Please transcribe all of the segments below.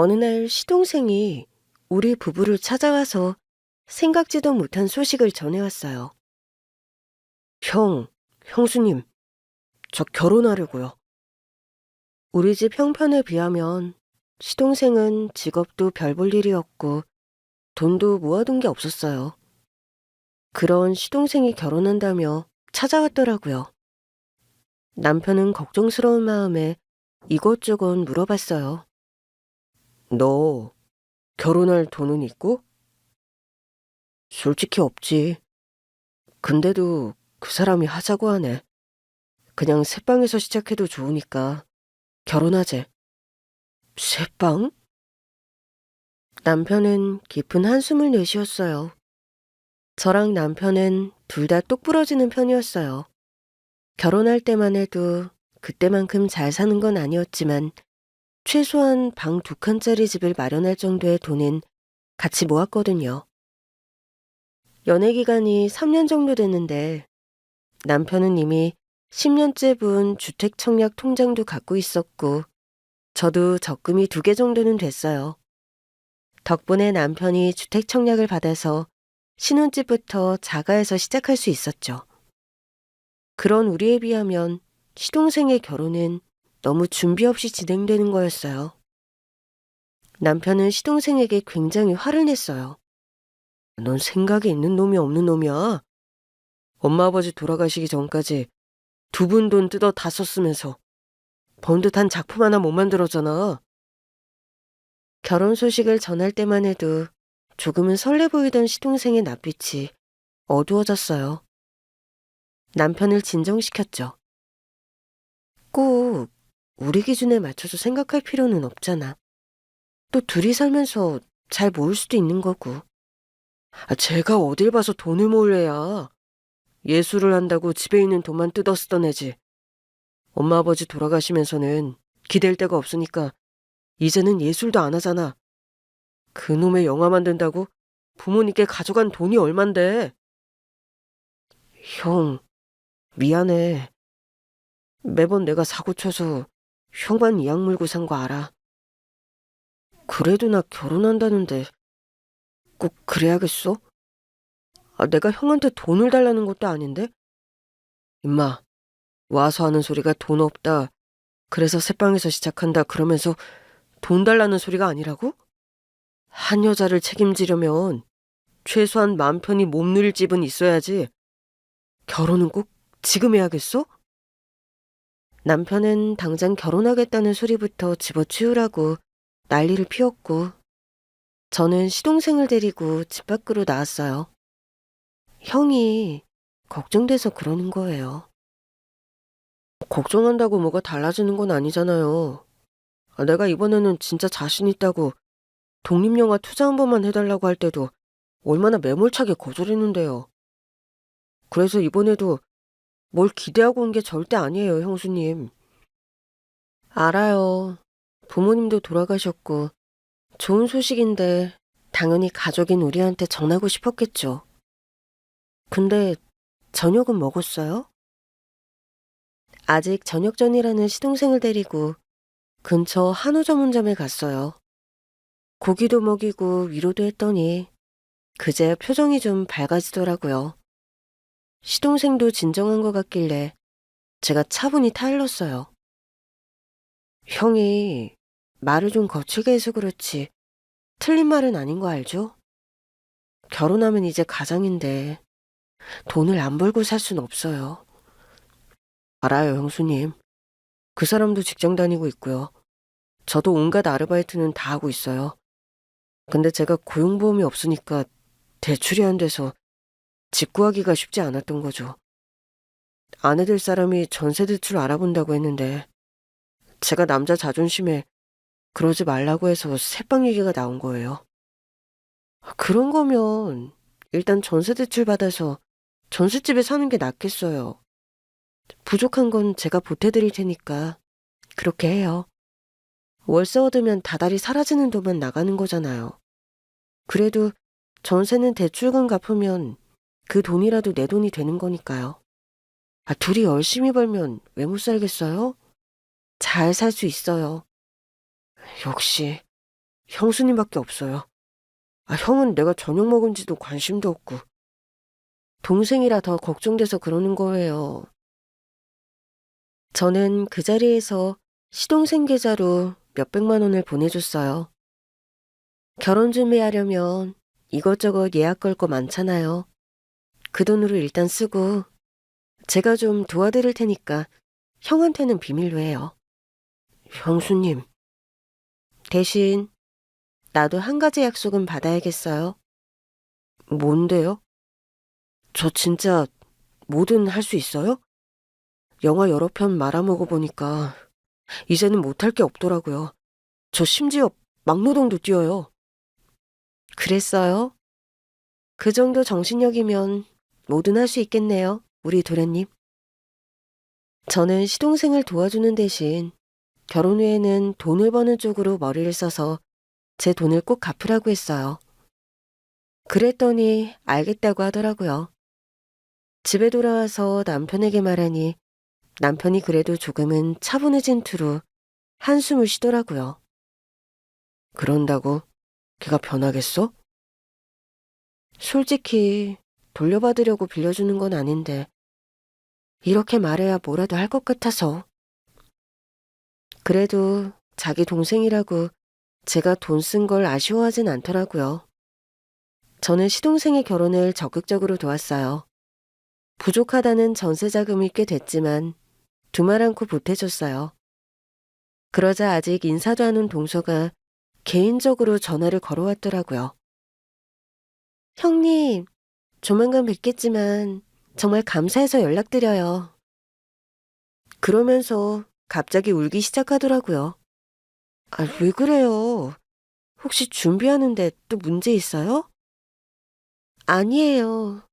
어느 날 시동생이 우리 부부를 찾아와서 생각지도 못한 소식을 전해왔어요. 형수님, 저 결혼하려고요. 우리 집 형편에 비하면 시동생은 직업도 별 볼 일이 없고 돈도 모아둔 게 없었어요. 그런 시동생이 결혼한다며 찾아왔더라고요. 남편은 걱정스러운 마음에 이것저것 물어봤어요. 너 결혼할 돈은 있고? 솔직히 없지. 근데도 그 사람이 하자고 하네. 그냥 새빵에서 시작해도 좋으니까 결혼하재. 새빵? 남편은 깊은 한숨을 내쉬었어요. 저랑 남편은 둘 다 똑부러지는 편이었어요. 결혼할 때만 해도 그때만큼 잘 사는 건 아니었지만 최소한 방 2칸짜리 집을 마련할 정도의 돈은 같이 모았거든요. 연애 기간이 3년 정도 됐는데 남편은 이미 10년째 분 주택청약 통장도 갖고 있었고 저도 적금이 2개 정도는 됐어요. 덕분에 남편이 주택청약을 받아서 신혼집부터 자가에서 시작할 수 있었죠. 그런 우리에 비하면 시동생의 결혼은 너무 준비 없이 진행되는 거였어요. 남편은 시동생에게 굉장히 화를 냈어요. 넌 생각이 있는 놈이 없는 놈이야. 엄마 아버지 돌아가시기 전까지 2분 돈 뜯어 다 썼으면서 번듯한 작품 하나 못 만들었잖아. 결혼 소식을 전할 때만 해도 조금은 설레 보이던 시동생의 낯빛이 어두워졌어요. 남편을 진정시켰죠. 꼭 우리 기준에 맞춰서 생각할 필요는 없잖아. 또 둘이 살면서 잘 모을 수도 있는 거고. 제가 어딜 봐서 돈을 모을 애야. 예술을 한다고 집에 있는 돈만 뜯어 쓰던 애지. 엄마 아버지 돌아가시면서는 기댈 데가 없으니까 이제는 예술도 안 하잖아. 그놈의 영화 만든다고 부모님께 가져간 돈이 얼만데. 형, 미안해. 매번 내가 사고쳐서 형만 이악 물고 산 거 알아. 그래도 나 결혼한다는데 꼭 그래야겠어? 내가 형한테 돈을 달라는 것도 아닌데? 임마, 와서 하는 소리가 돈 없다. 그래서 새빵에서 시작한다. 그러면서 돈 달라는 소리가 아니라고? 한 여자를 책임지려면 최소한 마음 편히 몸 누릴 집은 있어야지. 결혼은 꼭 지금 해야겠어? 남편은 당장 결혼하겠다는 소리부터 집어치우라고 난리를 피웠고 저는 시동생을 데리고 집 밖으로 나왔어요. 형이 걱정돼서 그러는 거예요. 걱정한다고 뭐가 달라지는 건 아니잖아요. 내가 이번에는 진짜 자신 있다고 독립영화 투자 한 번만 해달라고 할 때도 얼마나 매몰차게 거절했는데요. 그래서 이번에도 뭘 기대하고 온 게 절대 아니에요, 형수님. 알아요. 부모님도 돌아가셨고 좋은 소식인데 당연히 가족인 우리한테 전하고 싶었겠죠. 근데 저녁은 먹었어요? 아직 저녁 전이라는 시동생을 데리고 근처 한우 전문점에 갔어요. 고기도 먹이고 위로도 했더니 그제 표정이 좀 밝아지더라고요. 시동생도 진정한 것 같길래 제가 차분히 타일렀어요. 형이 말을 좀 거칠게 해서 그렇지 틀린 말은 아닌 거 알죠? 결혼하면 이제 가장인데 돈을 안 벌고 살 순 없어요. 알아요, 형수님. 그 사람도 직장 다니고 있고요. 저도 온갖 아르바이트는 다 하고 있어요. 근데 제가 고용보험이 없으니까 대출이 안 돼서 집 구하기가 쉽지 않았던 거죠. 아내 될 사람이 전세 대출 알아본다고 했는데 제가 남자 자존심에 그러지 말라고 해서 새빵 얘기가 나온 거예요. 그런 거면 일단 전세 대출 받아서 전셋집에 사는 게 낫겠어요. 부족한 건 제가 보태드릴 테니까 그렇게 해요. 월세 얻으면 다달이 사라지는 돈만 나가는 거잖아요. 그래도 전세는 대출금 갚으면 그 돈이라도 내 돈이 되는 거니까요. 둘이 열심히 벌면 왜 못 살겠어요? 잘 살 수 있어요. 역시 형수님밖에 없어요. 형은 내가 저녁 먹은지도 관심도 없고. 동생이라 더 걱정돼서 그러는 거예요. 저는 그 자리에서 시동생 계좌로 몇백만 원을 보내줬어요. 결혼 준비하려면 이것저것 예약 걸 거 많잖아요. 그 돈으로 일단 쓰고 제가 좀 도와드릴 테니까 형한테는 비밀로 해요. 형수님. 대신 나도 한 가지 약속은 받아야겠어요. 뭔데요? 저 진짜 뭐든 할 수 있어요? 영화 여러 편 말아먹어 보니까 이제는 못할 게 없더라고요. 저 심지어 막노동도 뛰어요. 그랬어요? 그 정도 정신력이면 뭐든 할 수 있겠네요, 우리 도련님. 저는 시동생을 도와주는 대신 결혼 후에는 돈을 버는 쪽으로 머리를 써서 제 돈을 꼭 갚으라고 했어요. 그랬더니 알겠다고 하더라고요. 집에 돌아와서 남편에게 말하니 남편이 그래도 조금은 차분해진 투로 한숨을 쉬더라고요. 그런다고 걔가 변하겠어? 솔직히 돌려받으려고 빌려주는 건 아닌데 이렇게 말해야 뭐라도 할 것 같아서. 그래도 자기 동생이라고 제가 돈 쓴 걸 아쉬워하진 않더라고요. 저는 시동생의 결혼을 적극적으로 도왔어요. 부족하다는 전세 자금이 꽤 됐지만 두말 않고 보태줬어요. 그러자 아직 인사도 안 온 동서가 개인적으로 전화를 걸어왔더라고요. 형님, 조만간 뵙겠지만 정말 감사해서 연락드려요. 그러면서 갑자기 울기 시작하더라고요. 왜 그래요? 혹시 준비하는데 또 문제 있어요? 아니에요.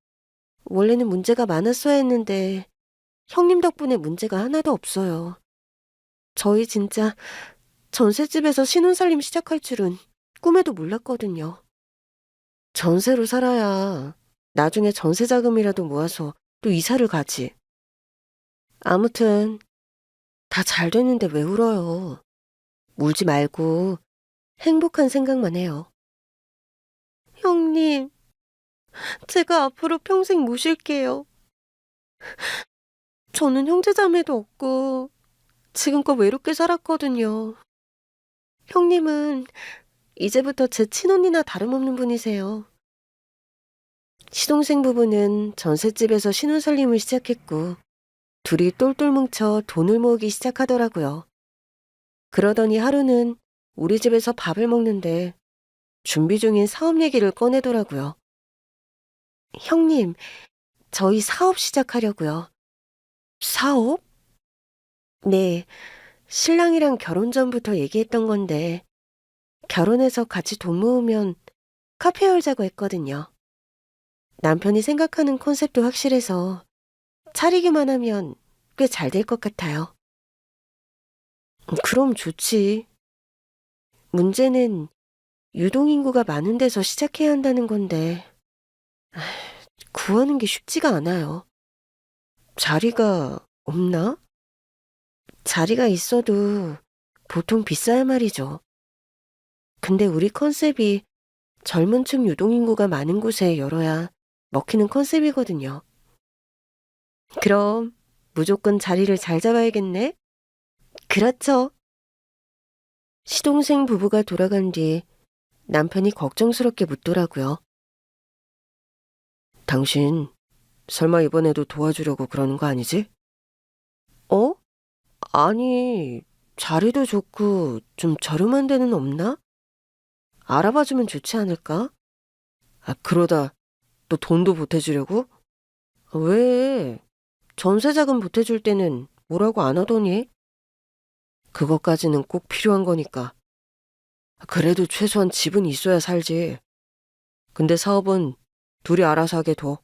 원래는 문제가 많았어야 했는데 형님 덕분에 문제가 하나도 없어요. 저희 진짜 전셋집에서 신혼살림 시작할 줄은 꿈에도 몰랐거든요. 전세로 살아야 나중에 전세 자금이라도 모아서 또 이사를 가지. 아무튼 다 잘 됐는데 왜 울어요? 울지 말고 행복한 생각만 해요. 형님, 제가 앞으로 평생 모실게요. 저는 형제자매도 없고 지금껏 외롭게 살았거든요. 형님은 이제부터 제 친언니나 다름없는 분이세요. 시동생 부부는 전셋집에서 신혼살림을 시작했고 둘이 똘똘 뭉쳐 돈을 모으기 시작하더라고요. 그러더니 하루는 우리 집에서 밥을 먹는데 준비 중인 사업 얘기를 꺼내더라고요. 형님, 저희 사업 시작하려고요. 사업? 네, 신랑이랑 결혼 전부터 얘기했던 건데 결혼해서 같이 돈 모으면 카페 열자고 했거든요. 남편이 생각하는 컨셉도 확실해서 차리기만 하면 꽤 잘 될 것 같아요. 그럼 좋지. 문제는 유동인구가 많은 데서 시작해야 한다는 건데 구하는 게 쉽지가 않아요. 자리가 없나? 자리가 있어도 보통 비싸야 말이죠. 근데 우리 컨셉이 젊은 층 유동인구가 많은 곳에 열어야 먹히는 컨셉이거든요. 그럼 무조건 자리를 잘 잡아야겠네? 그렇죠. 시동생 부부가 돌아간 뒤 남편이 걱정스럽게 묻더라고요. 당신 설마 이번에도 도와주려고 그러는 거 아니지? 어? 아니, 자리도 좋고 좀 저렴한 데는 없나? 알아봐주면 좋지 않을까? 그러다 또 돈도 보태주려고? 왜? 전세자금 보태줄 때는 뭐라고 안 하더니? 그것까지는 꼭 필요한 거니까. 그래도 최소한 집은 있어야 살지. 근데 사업은 둘이 알아서 하게 둬.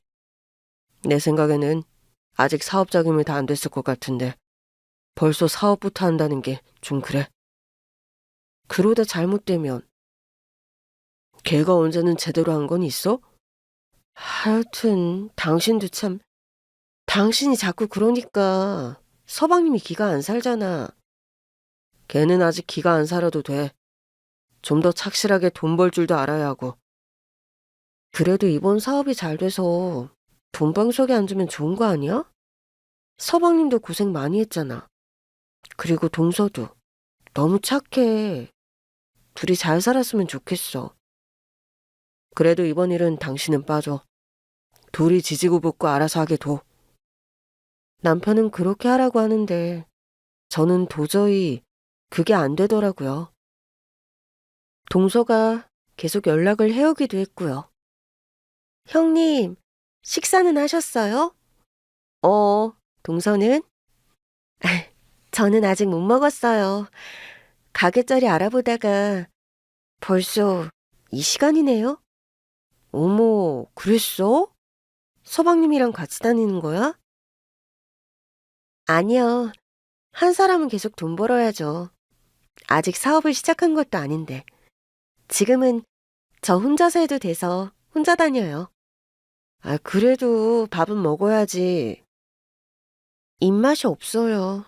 내 생각에는 아직 사업 자금이 다 안 됐을 것 같은데 벌써 사업부터 한다는 게 좀 그래. 그러다 잘못되면 걔가 언제는 제대로 한 건 있어? 하여튼 당신도 참. 당신이 자꾸 그러니까 서방님이 기가 안 살잖아. 걔는 아직 기가 안 살아도 돼. 좀 더 착실하게 돈 벌 줄도 알아야 하고. 그래도 이번 사업이 잘 돼서 돈방석에 앉으면 좋은 거 아니야? 서방님도 고생 많이 했잖아. 그리고 동서도 너무 착해. 둘이 잘 살았으면 좋겠어. 그래도 이번 일은 당신은 빠져. 둘이 지지고 볶고 알아서 하게 둬. 남편은 그렇게 하라고 하는데 저는 도저히 그게 안 되더라고요. 동서가 계속 연락을 해오기도 했고요. 형님, 식사는 하셨어요? 동서는? 저는 아직 못 먹었어요. 가게 자리 알아보다가 벌써 이 시간이네요? 어머, 그랬어? 서방님이랑 같이 다니는 거야? 아니요. 한 사람은 계속 돈 벌어야죠. 아직 사업을 시작한 것도 아닌데. 지금은 저 혼자서 해도 돼서 혼자 다녀요. 아, 그래도 밥은 먹어야지. 입맛이 없어요.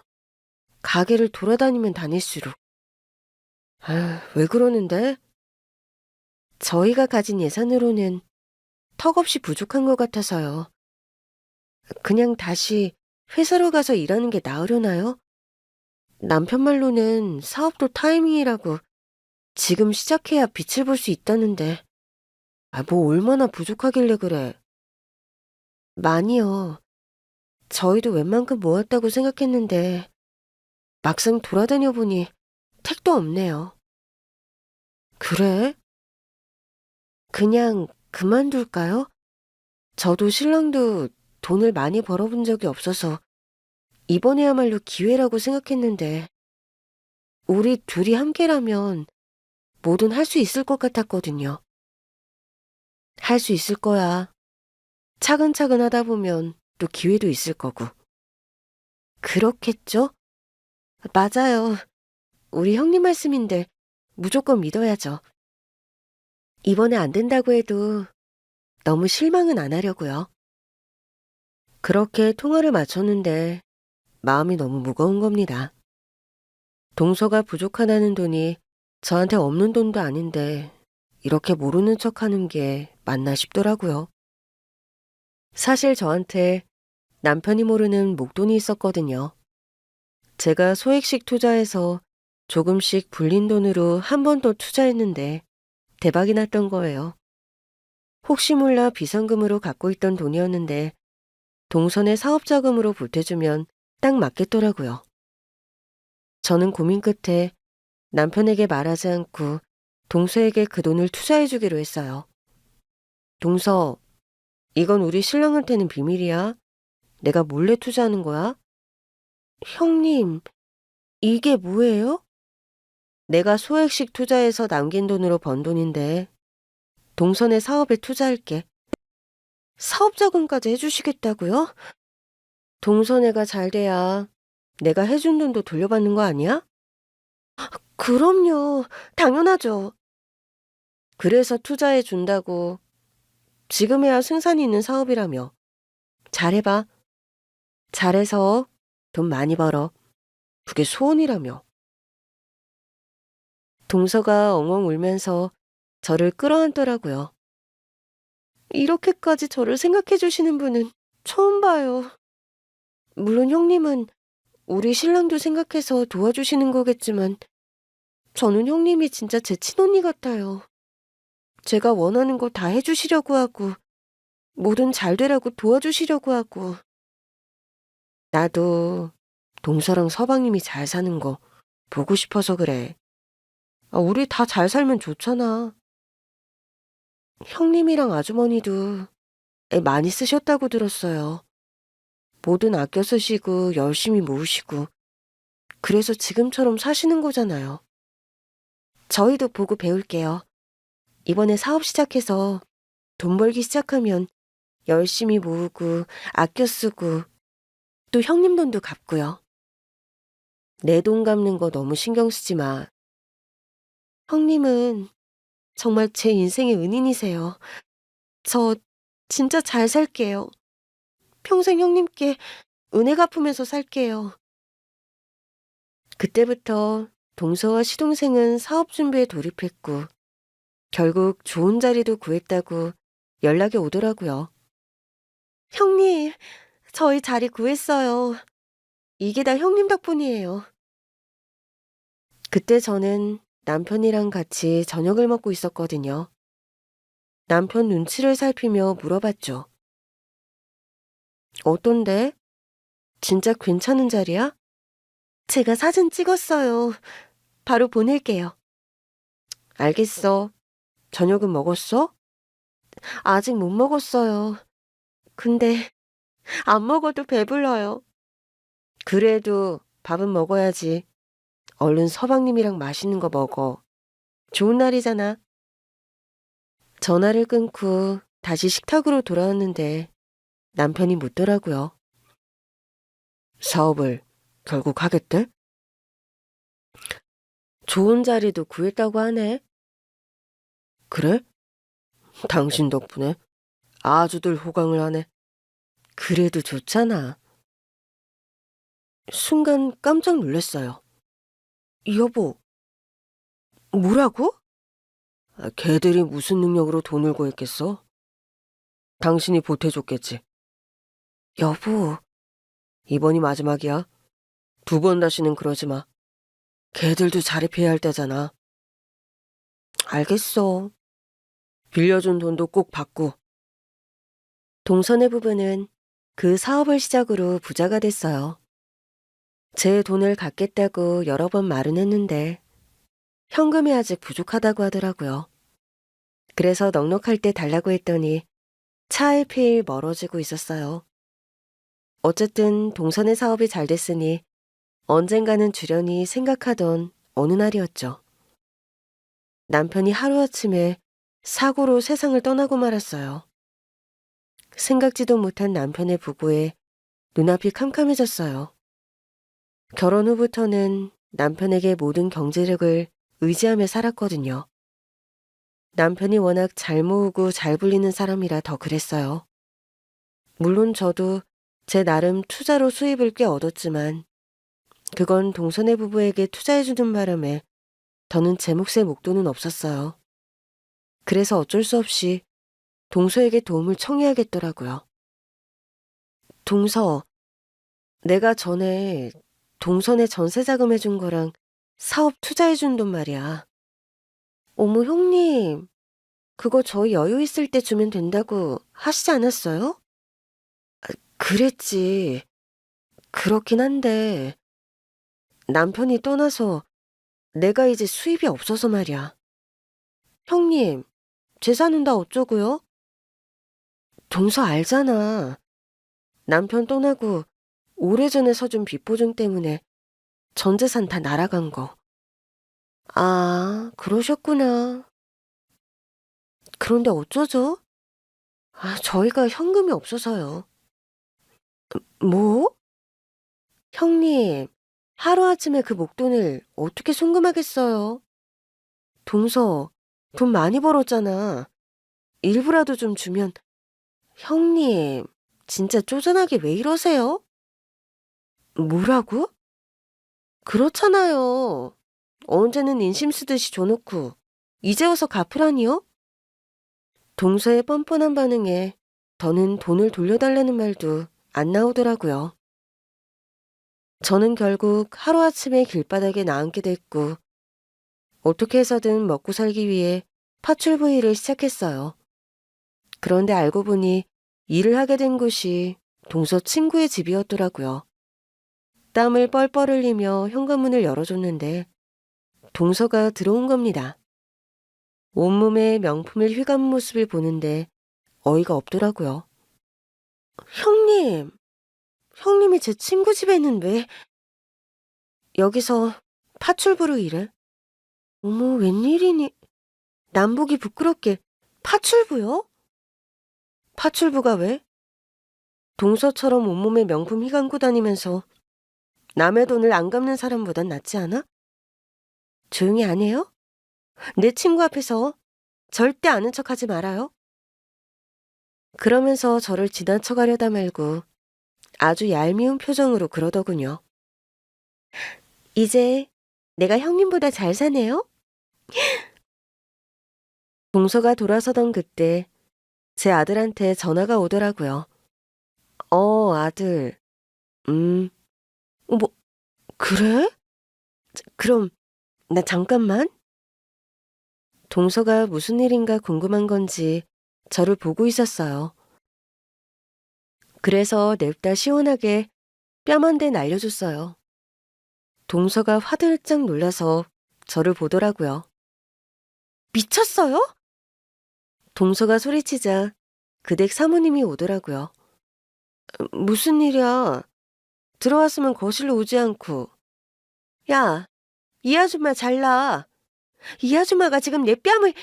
가게를 돌아다니면 다닐수록. 아, 왜 그러는데? 저희가 가진 예산으로는 턱없이 부족한 것 같아서요. 그냥 다시 회사로 가서 일하는 게 나으려나요? 남편 말로는 사업도 타이밍이라고 지금 시작해야 빛을 볼 수 있다는데. 아, 뭐 얼마나 부족하길래 그래. 많이요. 저희도 웬만큼 모았다고 생각했는데 막상 돌아다녀 보니 택도 없네요. 그래? 그냥 그만둘까요? 저도 신랑도 돈을 많이 벌어본 적이 없어서 이번에야말로 기회라고 생각했는데 우리 둘이 함께라면 뭐든 할 수 있을 것 같았거든요. 할 수 있을 거야. 차근차근 하다 보면 또 기회도 있을 거고. 그렇겠죠? 맞아요. 우리 형님 말씀인데 무조건 믿어야죠. 이번에 안 된다고 해도 너무 실망은 안 하려고요. 그렇게 통화를 마쳤는데 마음이 너무 무거운 겁니다. 동서가 부족하다는 돈이 저한테 없는 돈도 아닌데 이렇게 모르는 척하는 게 맞나 싶더라고요. 사실 저한테 남편이 모르는 목돈이 있었거든요. 제가 소액식 투자해서 조금씩 불린 돈으로 한 번 더 투자했는데 대박이 났던 거예요. 혹시 몰라 비상금으로 갖고 있던 돈이었는데 동선의 사업자금으로 보태주면 딱 맞겠더라고요. 저는 고민 끝에 남편에게 말하지 않고 동서에게 그 돈을 투자해주기로 했어요. 동서, 이건 우리 신랑한테는 비밀이야. 내가 몰래 투자하는 거야. 형님, 이게 뭐예요? 내가 소액식 투자해서 남긴 돈으로 번 돈인데 동선의 사업에 투자할게. 사업 자금까지 해주시겠다고요? 동선회가 잘 돼야 내가 해준 돈도 돌려받는 거 아니야? 그럼요. 당연하죠. 그래서 투자해 준다고. 지금해야 승산이 있는 사업이라며. 잘해봐. 잘해서 돈 많이 벌어. 그게 소원이라며. 동서가 엉엉 울면서 저를 끌어안더라고요. 이렇게까지 저를 생각해 주시는 분은 처음 봐요. 물론 형님은 우리 신랑도 생각해서 도와주시는 거겠지만 저는 형님이 진짜 제 친언니 같아요. 제가 원하는 거 다 해주시려고 하고 뭐든 잘 되라고 도와주시려고 하고. 나도 동서랑 서방님이 잘 사는 거 보고 싶어서 그래. 아, 우리 다 잘 살면 좋잖아. 형님이랑 아주머니도 애 많이 쓰셨다고 들었어요. 뭐든 아껴 쓰시고 열심히 모으시고 그래서 지금처럼 사시는 거잖아요. 저희도 보고 배울게요. 이번에 사업 시작해서 돈 벌기 시작하면 열심히 모으고 아껴 쓰고 또 형님 돈도 갚고요. 내 돈 갚는 거 너무 신경 쓰지 마. 형님은 정말 제 인생의 은인이세요. 저 진짜 잘 살게요. 평생 형님께 은혜 갚으면서 살게요. 그때부터 동서와 시동생은 사업 준비에 돌입했고 결국 좋은 자리도 구했다고 연락이 오더라고요. 형님, 저희 자리 구했어요. 이게 다 형님 덕분이에요. 그때 저는 남편이랑 같이 저녁을 먹고 있었거든요. 남편 눈치를 살피며 물어봤죠. 어떤데? 진짜 괜찮은 자리야? 제가 사진 찍었어요. 바로 보낼게요. 알겠어. 저녁은 먹었어? 아직 못 먹었어요. 근데 안 먹어도 배불러요. 그래도 밥은 먹어야지. 얼른 서방님이랑 맛있는 거 먹어. 좋은 날이잖아. 전화를 끊고 다시 식탁으로 돌아왔는데 남편이 묻더라고요. 사업을 결국 하겠대? 좋은 자리도 구했다고 하네. 그래? 당신 덕분에 아주들 호강을 하네. 그래도 좋잖아. 순간 깜짝 놀랐어요. 여보, 뭐라고? 걔들이 무슨 능력으로 돈을 구했겠어? 당신이 보태줬겠지. 여보, 이번이 마지막이야. 두 번 다시는 그러지 마. 걔들도 자립해야 할 때잖아. 알겠어. 빌려준 돈도 꼭 받고. 동선의 부부는 그 사업을 시작으로 부자가 됐어요. 제 돈을 갚겠다고 여러 번 말은 했는데 현금이 아직 부족하다고 하더라고요. 그래서 넉넉할 때 달라고 했더니 차일피일 멀어지고 있었어요. 어쨌든 동선의 사업이 잘 됐으니 언젠가는 주려니 생각하던 어느 날이었죠. 남편이 하루아침에 사고로 세상을 떠나고 말았어요. 생각지도 못한 남편의 부고에 눈앞이 캄캄해졌어요. 결혼 후부터는 남편에게 모든 경제력을 의지하며 살았거든요. 남편이 워낙 잘 모으고 잘 불리는 사람이라 더 그랬어요. 물론 저도 제 나름 투자로 수입을 꽤 얻었지만 그건 동선의 부부에게 투자해주는 바람에 더는 제 몫에 목돈은 없었어요. 그래서 어쩔 수 없이 동서에게 도움을 청해야겠더라고요. 동서, 내가 전에 동선에 전세 자금해준 거랑 사업 투자해준 돈 말이야. 어머, 형님, 그거 저희 여유 있을 때 주면 된다고 하시지 않았어요? 그랬지. 그렇긴 한데 남편이 떠나서 내가 이제 수입이 없어서 말이야. 형님, 재산은 다 어쩌고요? 동서 알잖아. 남편 떠나고 오래전에 서준 빚보증 때문에 전 재산 다 날아간 거. 아, 그러셨구나. 그런데 어쩌죠? 저희가 현금이 없어서요. 뭐? 형님, 하루아침에 그 목돈을 어떻게 송금하겠어요? 동서, 돈 많이 벌었잖아. 일부라도 좀 주면. 형님, 진짜 쪼잔하게 왜 이러세요? 뭐라고? 그렇잖아요. 언제는 인심 쓰듯이 줘놓고 이제 와서 갚으라니요? 동서의 뻔뻔한 반응에 더는 돈을 돌려달라는 말도 안 나오더라고요. 저는 결국 하루아침에 길바닥에 나앉게 됐고 어떻게 해서든 먹고 살기 위해 파출부일을 시작했어요. 그런데 알고 보니 일을 하게 된 곳이 동서 친구의 집이었더라고요. 땀을 뻘뻘 흘리며 현관문을 열어줬는데 동서가 들어온 겁니다. 온몸에 명품을 휘감은 모습을 보는데 어이가 없더라고요. 형님, 형님이 제 친구 집에는 왜 여기서 파출부로 일해? 어머, 웬일이니? 남복이 부끄럽게 파출부요? 파출부가 왜? 동서처럼 온몸에 명품 휘감고 다니면서 남의 돈을 안 갚는 사람보단 낫지 않아? 조용히 안 해요? 내 친구 앞에서 절대 아는 척하지 말아요. 그러면서 저를 지나쳐가려다 말고 아주 얄미운 표정으로 그러더군요. 이제 내가 형님보다 잘 사네요? 동서가 돌아서던 그때 제 아들한테 전화가 오더라고요. 아들. 음. 뭐, 그래? 그럼, 나 잠깐만. 동서가 무슨 일인가 궁금한 건지 저를 보고 있었어요. 그래서 냅다 시원하게 뺨 한 대 날려줬어요. 동서가 화들짝 놀라서 저를 보더라고요. 미쳤어요? 동서가 소리치자 그 댁 사모님이 오더라고요. 무슨 일이야? 들어왔으면 거실로 오지 않고. 야, 이 아줌마 잘나. 이 아줌마가 지금 내 뺨을.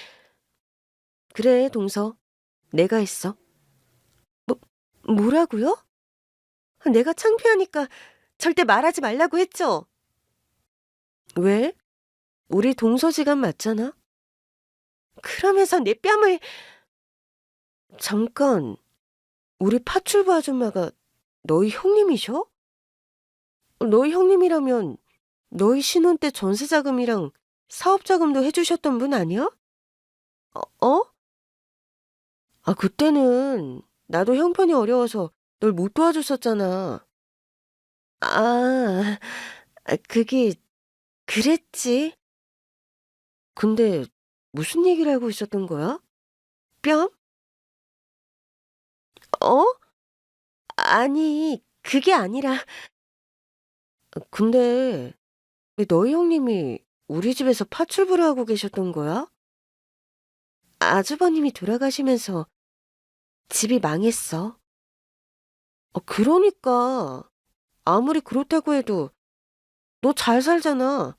그래, 동서. 내가 했어. 뭐, 뭐라고요? 내가 창피하니까 절대 말하지 말라고 했죠? 왜? 우리 동서지간 맞잖아? 그러면서 내 뺨을. 잠깐, 우리 파출부 아줌마가 너희 형님이셔? 너희 형님이라면 너희 신혼 때 전세자금이랑 사업자금도 해주셨던 분 아니야? 어? 그때는 나도 형편이 어려워서 널 못 도와줬었잖아. 아, 그게, 그랬지. 근데 무슨 얘기를 하고 있었던 거야? 뺨? 어? 아니, 그게 아니라. 근데 왜 너희 형님이 우리 집에서 파출부를 하고 계셨던 거야? 아주버님이 돌아가시면서 집이 망했어. 그러니까 아무리 그렇다고 해도 너 잘 살잖아.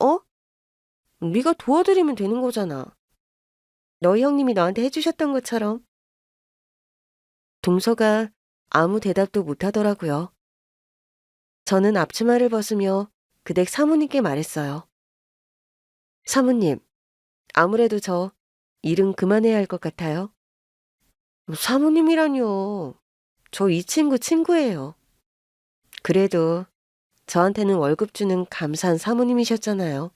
어? 네가 도와드리면 되는 거잖아. 너희 형님이 너한테 해주셨던 것처럼. 동서가 아무 대답도 못하더라고요. 저는 앞치마를 벗으며 그 댁 사모님께 말했어요. 사모님, 아무래도 저 일은 그만해야 할 것 같아요. 사모님이라뇨. 저 이 친구 친구예요. 그래도 저한테는 월급 주는 감사한 사모님이셨잖아요.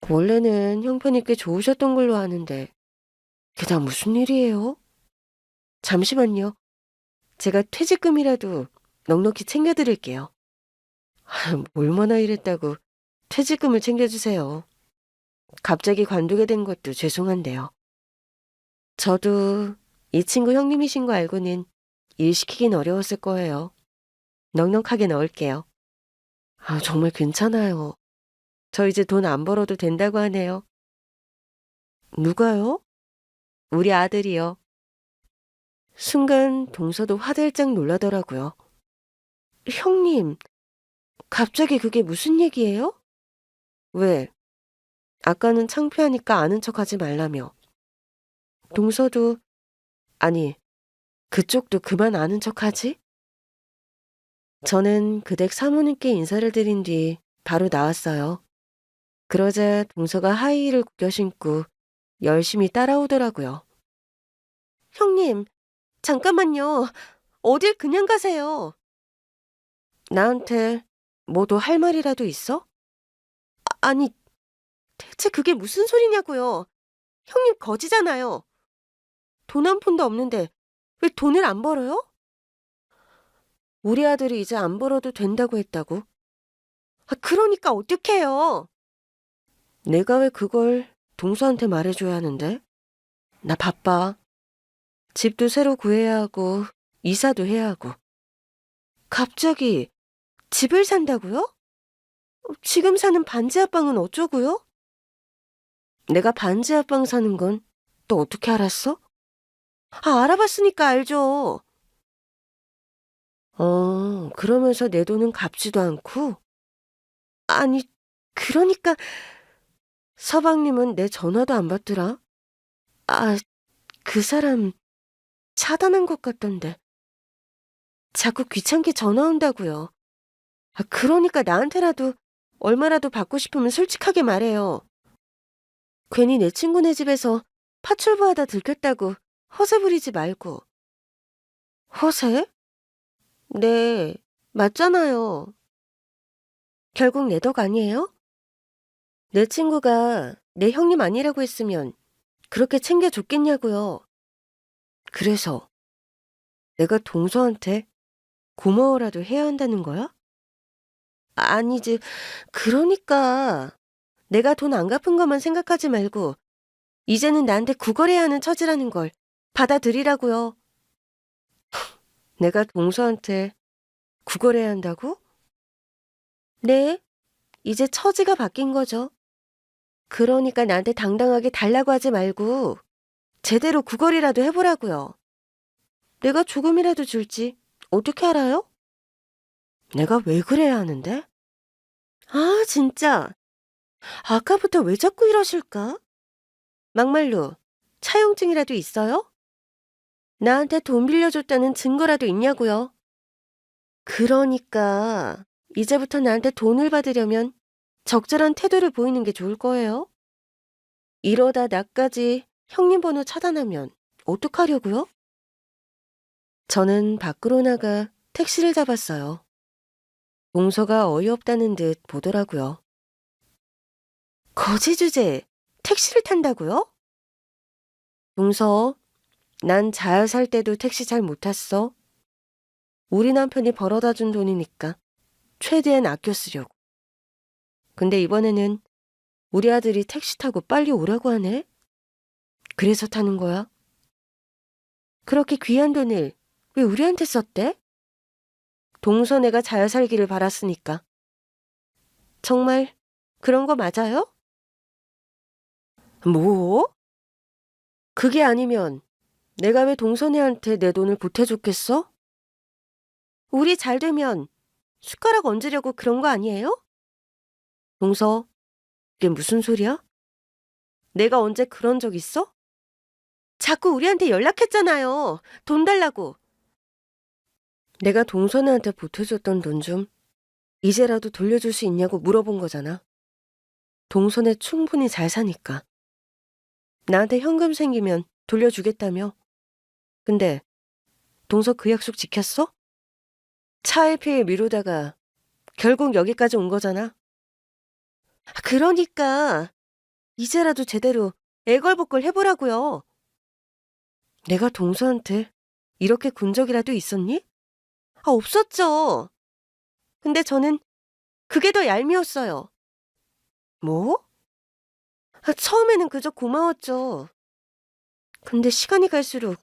원래는 형편이 꽤 좋으셨던 걸로 아는데 그게 다 무슨 일이에요? 잠시만요. 제가 퇴직금이라도 넉넉히 챙겨드릴게요. 얼마나 일했다고 퇴직금을 챙겨주세요. 갑자기 관두게 된 것도 죄송한데요. 저도 이 친구 형님이신 거 알고는 일 시키긴 어려웠을 거예요. 넉넉하게 넣을게요. 정말 괜찮아요. 저 이제 돈 안 벌어도 된다고 하네요. 누가요? 우리 아들이요. 순간 동서도 화들짝 놀라더라고요. 형님, 갑자기 그게 무슨 얘기예요? 왜? 아까는 창피하니까 아는 척하지 말라며. 동서도, 아니, 그쪽도 그만 아는 척하지? 저는 그 댁 사모님께 인사를 드린 뒤 바로 나왔어요. 그러자 동서가 하이힐을 구겨 신고 열심히 따라오더라고요. 형님, 잠깐만요. 어딜 그냥 가세요. 나한테 뭐 더 할 말이라도 있어? 아니, 대체 그게 무슨 소리냐고요. 형님 거지잖아요. 돈 한 푼도 없는데 왜 돈을 안 벌어요? 우리 아들이 이제 안 벌어도 된다고 했다고? 그러니까 어떡해요. 내가 왜 그걸 동서한테 말해줘야 하는데? 나 바빠. 집도 새로 구해야 하고 이사도 해야 하고. 갑자기 집을 산다고요? 지금 사는 반지 하방은 어쩌고요? 내가 반지 하방 사는 건 또 어떻게 알았어? 알아봤으니까 알죠. 그러면서 내 돈은 갚지도 않고? 아니, 그러니까 서방님은 내 전화도 안 받더라. 아, 그 사람 차단한 것 같던데. 자꾸 귀찮게 전화 온다고요. 그러니까 나한테라도 얼마라도 받고 싶으면 솔직하게 말해요. 괜히 내 친구네 집에서 파출부하다 들켰다고 허세 부리지 말고. 허세? 네, 맞잖아요. 결국 내 덕 아니에요? 내 친구가 내 형님 아니라고 했으면 그렇게 챙겨줬겠냐고요. 그래서 내가 동서한테 고마워라도 해야 한다는 거야? 아니지. 그러니까 내가 돈 안 갚은 것만 생각하지 말고 이제는 나한테 구걸해야 하는 처지라는 걸 받아들이라고요. 내가 동서한테 구걸해야 한다고? 네, 이제 처지가 바뀐 거죠. 그러니까 나한테 당당하게 달라고 하지 말고 제대로 구걸이라도 해보라고요. 내가 조금이라도 줄지 어떻게 알아요? 내가 왜 그래야 하는데? 아, 진짜. 아까부터 왜 자꾸 이러실까? 막말로 차용증이라도 있어요? 나한테 돈 빌려줬다는 증거라도 있냐고요? 그러니까 이제부터 나한테 돈을 받으려면 적절한 태도를 보이는 게 좋을 거예요. 이러다 나까지 형님 번호 차단하면 어떡하려고요? 저는 밖으로 나가 택시를 잡았어요. 동서가 어이없다는 듯 보더라고요. 거지 주제에 택시를 탄다고요? 동서, 난 잘 살 때도 택시 잘 못 탔어. 우리 남편이 벌어다 준 돈이니까 최대한 아껴 쓰려고. 근데 이번에는 우리 아들이 택시 타고 빨리 오라고 하네? 그래서 타는 거야? 그렇게 귀한 돈을 왜 우리한테 썼대? 동서네가 잘 살기를 바랐으니까. 정말 그런 거 맞아요? 뭐? 그게 아니면 내가 왜 동서네한테 내 돈을 보태줬겠어? 우리 잘 되면 숟가락 얹으려고 그런 거 아니에요? 동서, 이게 무슨 소리야? 내가 언제 그런 적 있어? 자꾸 우리한테 연락했잖아요. 돈 달라고. 내가 동서네한테 보태줬던 돈 좀 이제라도 돌려줄 수 있냐고 물어본 거잖아. 동서네 충분히 잘 사니까. 나한테 현금 생기면 돌려주겠다며. 근데 동서 그 약속 지켰어? 차일피일 미루다가 결국 여기까지 온 거잖아. 그러니까 이제라도 제대로 애걸복걸 해보라고요. 내가 동서한테 이렇게 군 적이라도 있었니? 없었죠. 근데 저는 그게 더 얄미웠어요. 뭐? 처음에는 그저 고마웠죠. 근데 시간이 갈수록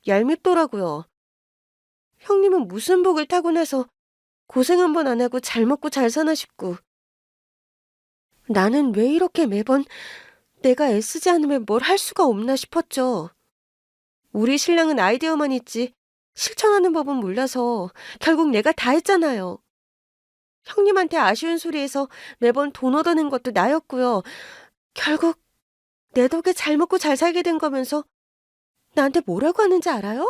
얄밉더라고요. 형님은 무슨 복을 타고 나서 고생 한 번 안 하고 잘 먹고 잘 사나 싶고 나는 왜 이렇게 매번 내가 애쓰지 않으면 뭘 할 수가 없나 싶었죠. 우리 신랑은 아이디어만 있지 실천하는 법은 몰라서 결국 내가 다 했잖아요. 형님한테 아쉬운 소리에서 매번 돈 얻어낸 것도 나였고요. 결국 내 덕에 잘 먹고 잘 살게 된 거면서 나한테 뭐라고 하는지 알아요?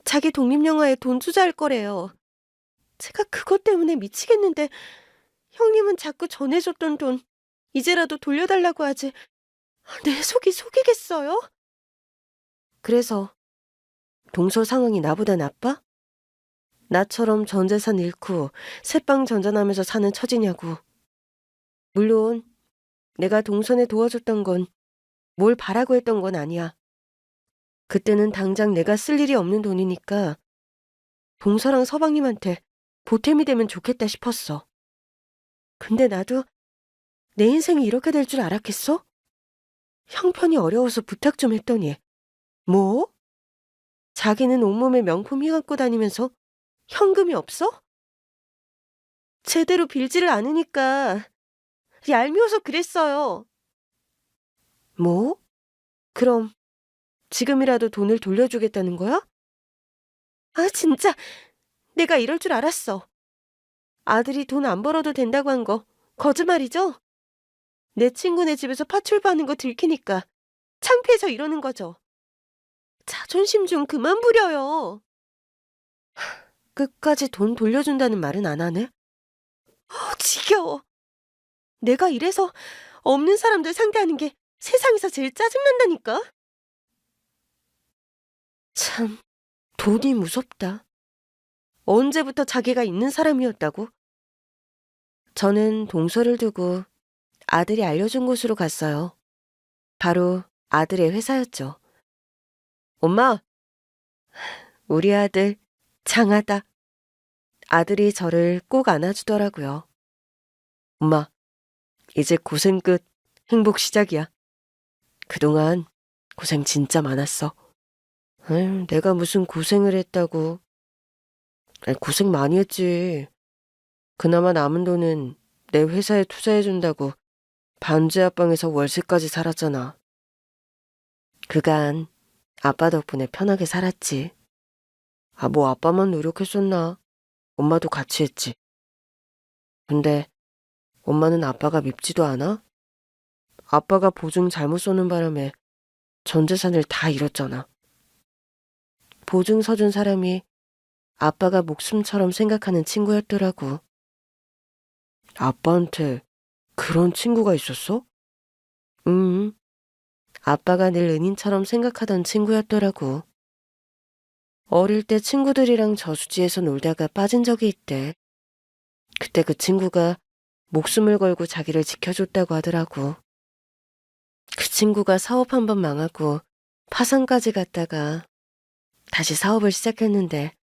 자기 독립영화에 돈 투자할 거래요. 제가 그것 때문에 미치겠는데 형님은 자꾸 전해줬던 돈 이제라도 돌려달라고 하지. 내 속이 속이겠어요? 그래서 동서 상황이 나보다 나빠? 나처럼 전 재산 잃고 새빵 전전하면서 사는 처지냐고. 물론 내가 동선에 도와줬던 건 뭘 바라고 했던 건 아니야. 그때는 당장 내가 쓸 일이 없는 돈이니까 동서랑 서방님한테 보탬이 되면 좋겠다 싶었어. 근데 나도 내 인생이 이렇게 될 줄 알았겠어? 형편이 어려워서 부탁 좀 했더니 뭐? 자기는 온몸에 명품 휘감고 다니면서 현금이 없어? 제대로 빌지를 않으니까 얄미워서 그랬어요. 뭐? 그럼 지금이라도 돈을 돌려주겠다는 거야? 진짜 내가 이럴 줄 알았어. 아들이 돈 안 벌어도 된다고 한 거 거짓말이죠? 내 친구네 집에서 파출부하는 거 들키니까 창피해서 이러는 거죠. 자존심 좀 그만 부려요. 끝까지 돈 돌려준다는 말은 안 하네? 지겨워. 내가 이래서 없는 사람들 상대하는 게 세상에서 제일 짜증난다니까? 참, 돈이 무섭다. 언제부터 자기가 있는 사람이었다고? 저는 동서를 두고 아들이 알려준 곳으로 갔어요. 바로 아들의 회사였죠. 엄마, 우리 아들 장하다. 아들이 저를 꼭 안아주더라고요. 엄마, 이제 고생 끝, 행복 시작이야. 그동안 고생 진짜 많았어. 에휴, 내가 무슨 고생을 했다고. 아니, 고생 많이 했지. 그나마 남은 돈은 내 회사에 투자해준다고 반지 하방에서 월세까지 살았잖아. 그간 아빠 덕분에 편하게 살았지. 아, 뭐 아빠만 노력했었나? 엄마도 같이 했지. 근데 엄마는 아빠가 밉지도 않아? 아빠가 보증 잘못 쏘는 바람에 전 재산을 다 잃었잖아. 보증 서준 사람이 아빠가 목숨처럼 생각하는 친구였더라고. 아빠한테 그런 친구가 있었어? 응. 아빠가 늘 은인처럼 생각하던 친구였더라고. 어릴 때 친구들이랑 저수지에서 놀다가 빠진 적이 있대. 그때 그 친구가 목숨을 걸고 자기를 지켜줬다고 하더라고. 그 친구가 사업 한 번 망하고 파산까지 갔다가 다시 사업을 시작했는데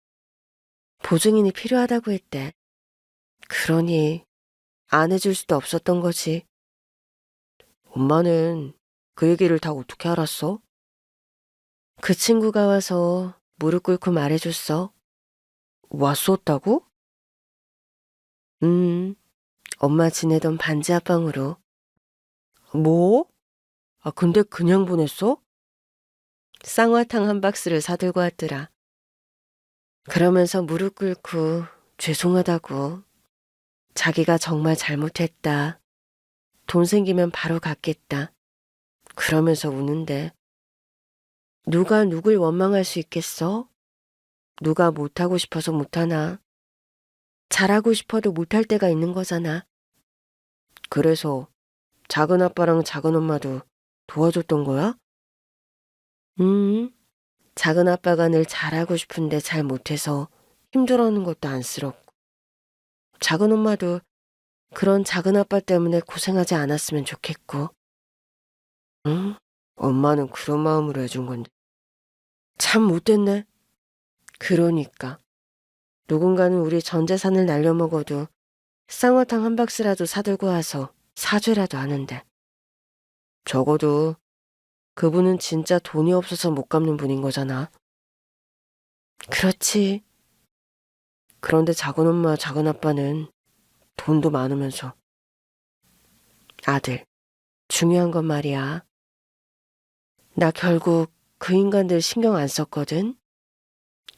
보증인이 필요하다고 했대. 그러니 안 해줄 수도 없었던 거지. 엄마는 그 얘기를 다 어떻게 알았어? 그 친구가 와서 무릎 꿇고 말해줬어. 왔었다고? 엄마 지내던 반지 하방으로. 뭐? 아, 근데 그냥 보냈어? 쌍화탕 한 박스를 사들고 왔더라. 그러면서 무릎 꿇고 죄송하다고. 자기가 정말 잘못했다. 돈 생기면 바로 갚겠다. 그러면서 우는데. 누가 누굴 원망할 수 있겠어? 누가 못하고 싶어서 못하나? 잘하고 싶어도 못할 때가 있는 거잖아. 그래서 작은 아빠랑 작은 엄마도 도와줬던 거야? 작은 아빠가 늘 잘하고 싶은데 잘 못해서 힘들어하는 것도 안쓰럽고. 작은 엄마도 그런 작은 아빠 때문에 고생하지 않았으면 좋겠고. 응? 엄마는 그런 마음으로 해준 건데. 참 못됐네. 그러니까. 누군가는 우리 전 재산을 날려먹어도 쌍화탕 한 박스라도 사들고 와서 사죄라도 하는데. 적어도 그분은 진짜 돈이 없어서 못 갚는 분인 거잖아. 그렇지. 그런데 작은 엄마, 작은 아빠는 돈도 많으면서. 아들, 중요한 건 말이야. 나 결국 그 인간들 신경 안 썼거든.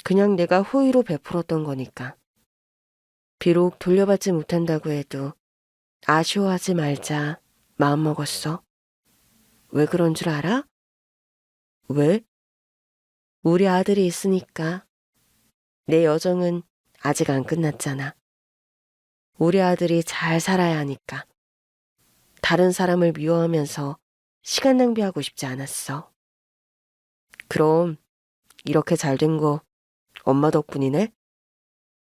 그냥 내가 호의로 베풀었던 거니까. 비록 돌려받지 못한다고 해도 아쉬워하지 말자 마음먹었어. 왜 그런 줄 알아? 왜? 우리 아들이 있으니까. 내 여정은 아직 안 끝났잖아. 우리 아들이 잘 살아야 하니까. 다른 사람을 미워하면서 시간 낭비하고 싶지 않았어. 그럼 이렇게 잘 된 거 엄마 덕분이네?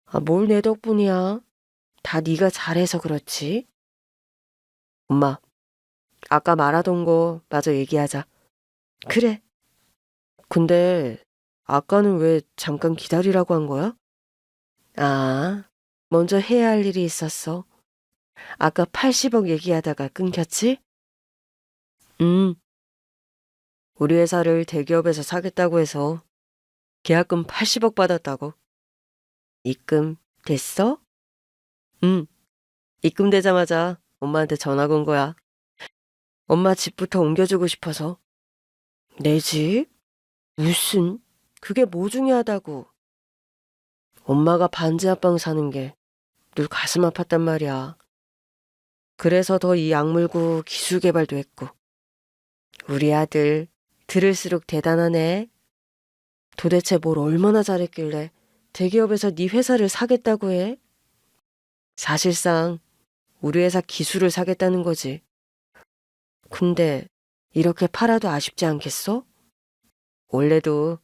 아, 뭘 내 덕분이야. 다 네가 잘해서 그렇지. 엄마, 아까 말하던 거 마저 얘기하자. 그래. 근데 아까는 왜 잠깐 기다리라고 한 거야? 아, 먼저 해야 할 일이 있었어. 아까 80억 얘기하다가 끊겼지? 음, 우리 회사를 대기업에서 사겠다고 해서 계약금 80억 받았다고. 입금 됐어? 응, 입금되자마자 엄마한테 전화가 온 거야. 엄마 집부터 옮겨주고 싶어서. 내 집? 무슨? 그게 뭐 중요하다고. 엄마가 반지 하방 사는 게 늘 가슴 아팠단 말이야. 그래서 더 이 약물구 기술 개발도 했고. 우리 아들 들을수록 대단하네. 도대체 뭘 얼마나 잘했길래 대기업에서 네 회사를 사겠다고 해? 사실상 우리 회사 기술을 사겠다는 거지. 근데 이렇게 팔아도 아쉽지 않겠어? 원래도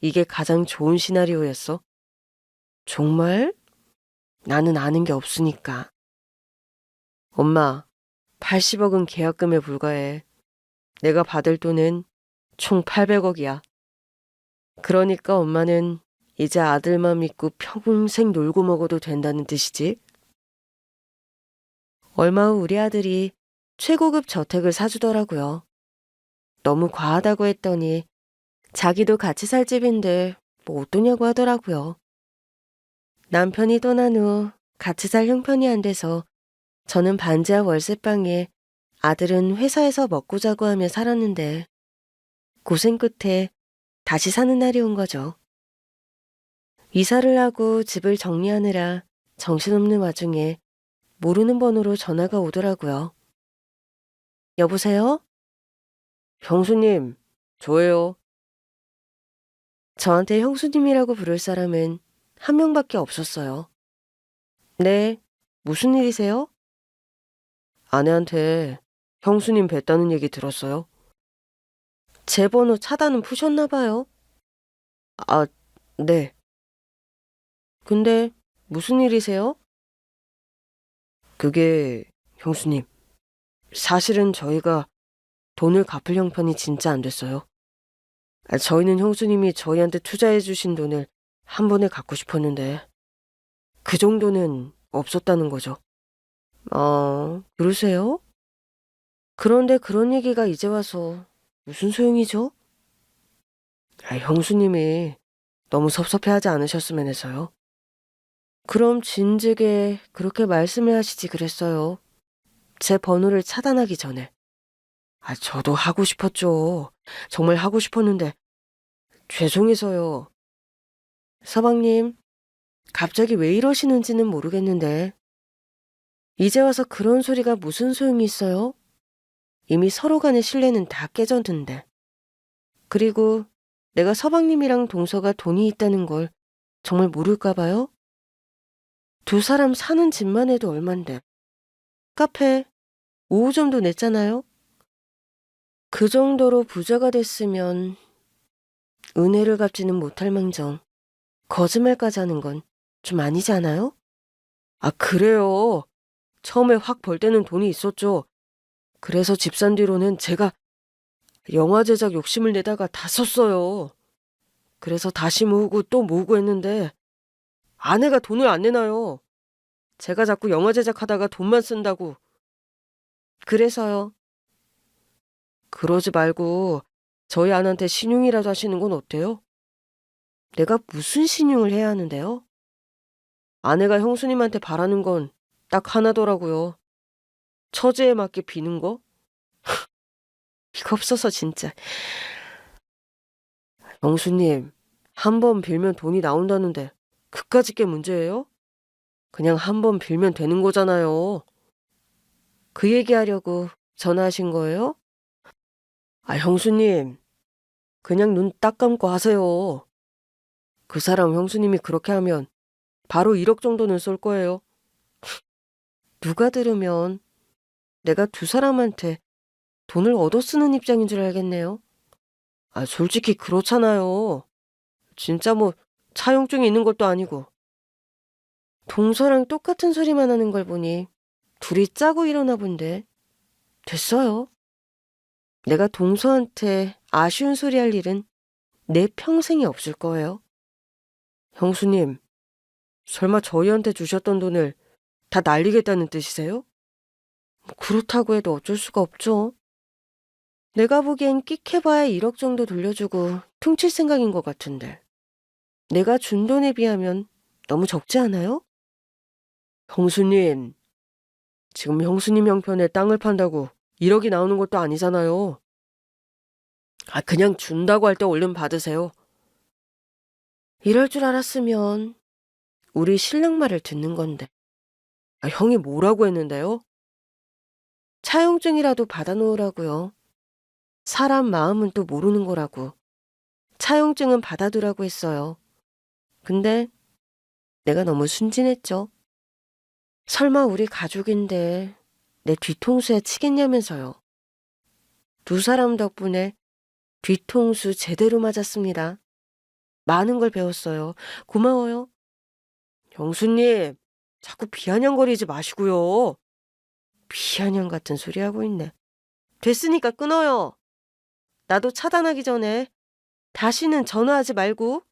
이게 가장 좋은 시나리오였어. 정말? 나는 아는 게 없으니까. 엄마, 80억은 계약금에 불과해. 내가 받을 돈은 총 800억이야. 그러니까 엄마는 이제 아들만 믿고 평생 놀고 먹어도 된다는 뜻이지? 얼마 후 우리 아들이 최고급 저택을 사주더라고요. 너무 과하다고 했더니 자기도 같이 살 집인데 뭐 어떠냐고 하더라고요. 남편이 떠난 후 같이 살 형편이 안 돼서 저는 반지하 월세방에 아들은 회사에서 먹고 자고 하며 살았는데 고생 끝에 다시 사는 날이 온 거죠. 이사를 하고 집을 정리하느라 정신없는 와중에 모르는 번호로 전화가 오더라고요. 여보세요? 형수님, 저예요. 저한테 형수님이라고 부를 사람은 한 명밖에 없었어요. 네, 무슨 일이세요? 아내한테 형수님 뵀다는 얘기 들었어요? 제 번호 차단은 푸셨나 봐요. 아, 네. 근데 무슨 일이세요? 그게 형수님, 사실은 저희가 돈을 갚을 형편이 진짜 안 됐어요. 저희는 형수님이 저희한테 투자해 주신 돈을 한 번에 갚고 싶었는데 그 정도는 없었다는 거죠. 그러세요? 그런데 그런 얘기가 이제 와서 무슨 소용이죠? 형수님이 너무 섭섭해하지 않으셨으면 해서요. 그럼 진즉에 그렇게 말씀을 하시지 그랬어요. 제 번호를 차단하기 전에. 저도 하고 싶었죠. 정말 하고 싶었는데 죄송해서요. 서방님, 갑자기 왜 이러시는지는 모르겠는데 이제 와서 그런 소리가 무슨 소용이 있어요? 이미 서로 간의 신뢰는 다 깨졌는데. 그리고 내가 서방님이랑 동서가 돈이 있다는 걸 정말 모를까 봐요? 두 사람 사는 집만 해도 얼만데. 카페 5호점도 냈잖아요? 그 정도로 부자가 됐으면 은혜를 갚지는 못할 망정 거짓말까지 하는 건 좀 아니지 않아요? 그래요. 처음에 확 벌 때는 돈이 있었죠. 그래서 집 산 뒤로는 제가 영화 제작 욕심을 내다가 다 썼어요. 그래서 다시 모으고 또 모으고 했는데 아내가 돈을 안 내놔요. 제가 자꾸 영화 제작하다가 돈만 쓴다고. 그래서요. 그러지 말고 저희 아내한테 신용이라도 하시는 건 어때요? 내가 무슨 신용을 해야 하는데요? 아내가 형수님한테 바라는 건 딱 하나더라고요. 처제에 맞게 비는 거? 이거 없어서 진짜. 형수님, 한 번 빌면 돈이 나온다는데 그까짓 게 문제예요? 그냥 한 번 빌면 되는 거잖아요. 그 얘기하려고 전화하신 거예요? 형수님, 그냥 눈 딱 감고 하세요. 그 사람 형수님이 그렇게 하면 바로 1억 정도는 쏠 거예요. 누가 들으면 내가 두 사람한테 돈을 얻어 쓰는 입장인 줄 알겠네요. 솔직히 그렇잖아요. 진짜 뭐 차용증이 있는 것도 아니고. 동서랑 똑같은 소리만 하는 걸 보니 둘이 짜고 일어나 본데. 됐어요. 내가 동서한테 아쉬운 소리 할 일은 내 평생에 없을 거예요. 형수님, 설마 저희한테 주셨던 돈을 다 날리겠다는 뜻이세요? 그렇다고 해도 어쩔 수가 없죠. 내가 보기엔 끽해봐야 1억 정도 돌려주고 퉁칠 생각인 것 같은데. 내가 준 돈에 비하면 너무 적지 않아요? 형수님, 지금 형수님 형편에 땅을 판다고 1억이 나오는 것도 아니잖아요. 그냥 준다고 할 때 얼른 받으세요. 이럴 줄 알았으면 우리 신랑 말을 듣는 건데. 형이 뭐라고 했는데요? 차용증이라도 받아놓으라고요. 사람 마음은 또 모르는 거라고. 차용증은 받아두라고 했어요. 근데 내가 너무 순진했죠. 설마 우리 가족인데 내 뒤통수에 치겠냐면서요. 두 사람 덕분에 뒤통수 제대로 맞았습니다. 많은 걸 배웠어요. 고마워요. 형수님, 자꾸 비아냥거리지 마시고요. 비아냥 같은 소리 하고 있네. 됐으니까 끊어요. 나도 차단하기 전에 다시는 전화하지 말고.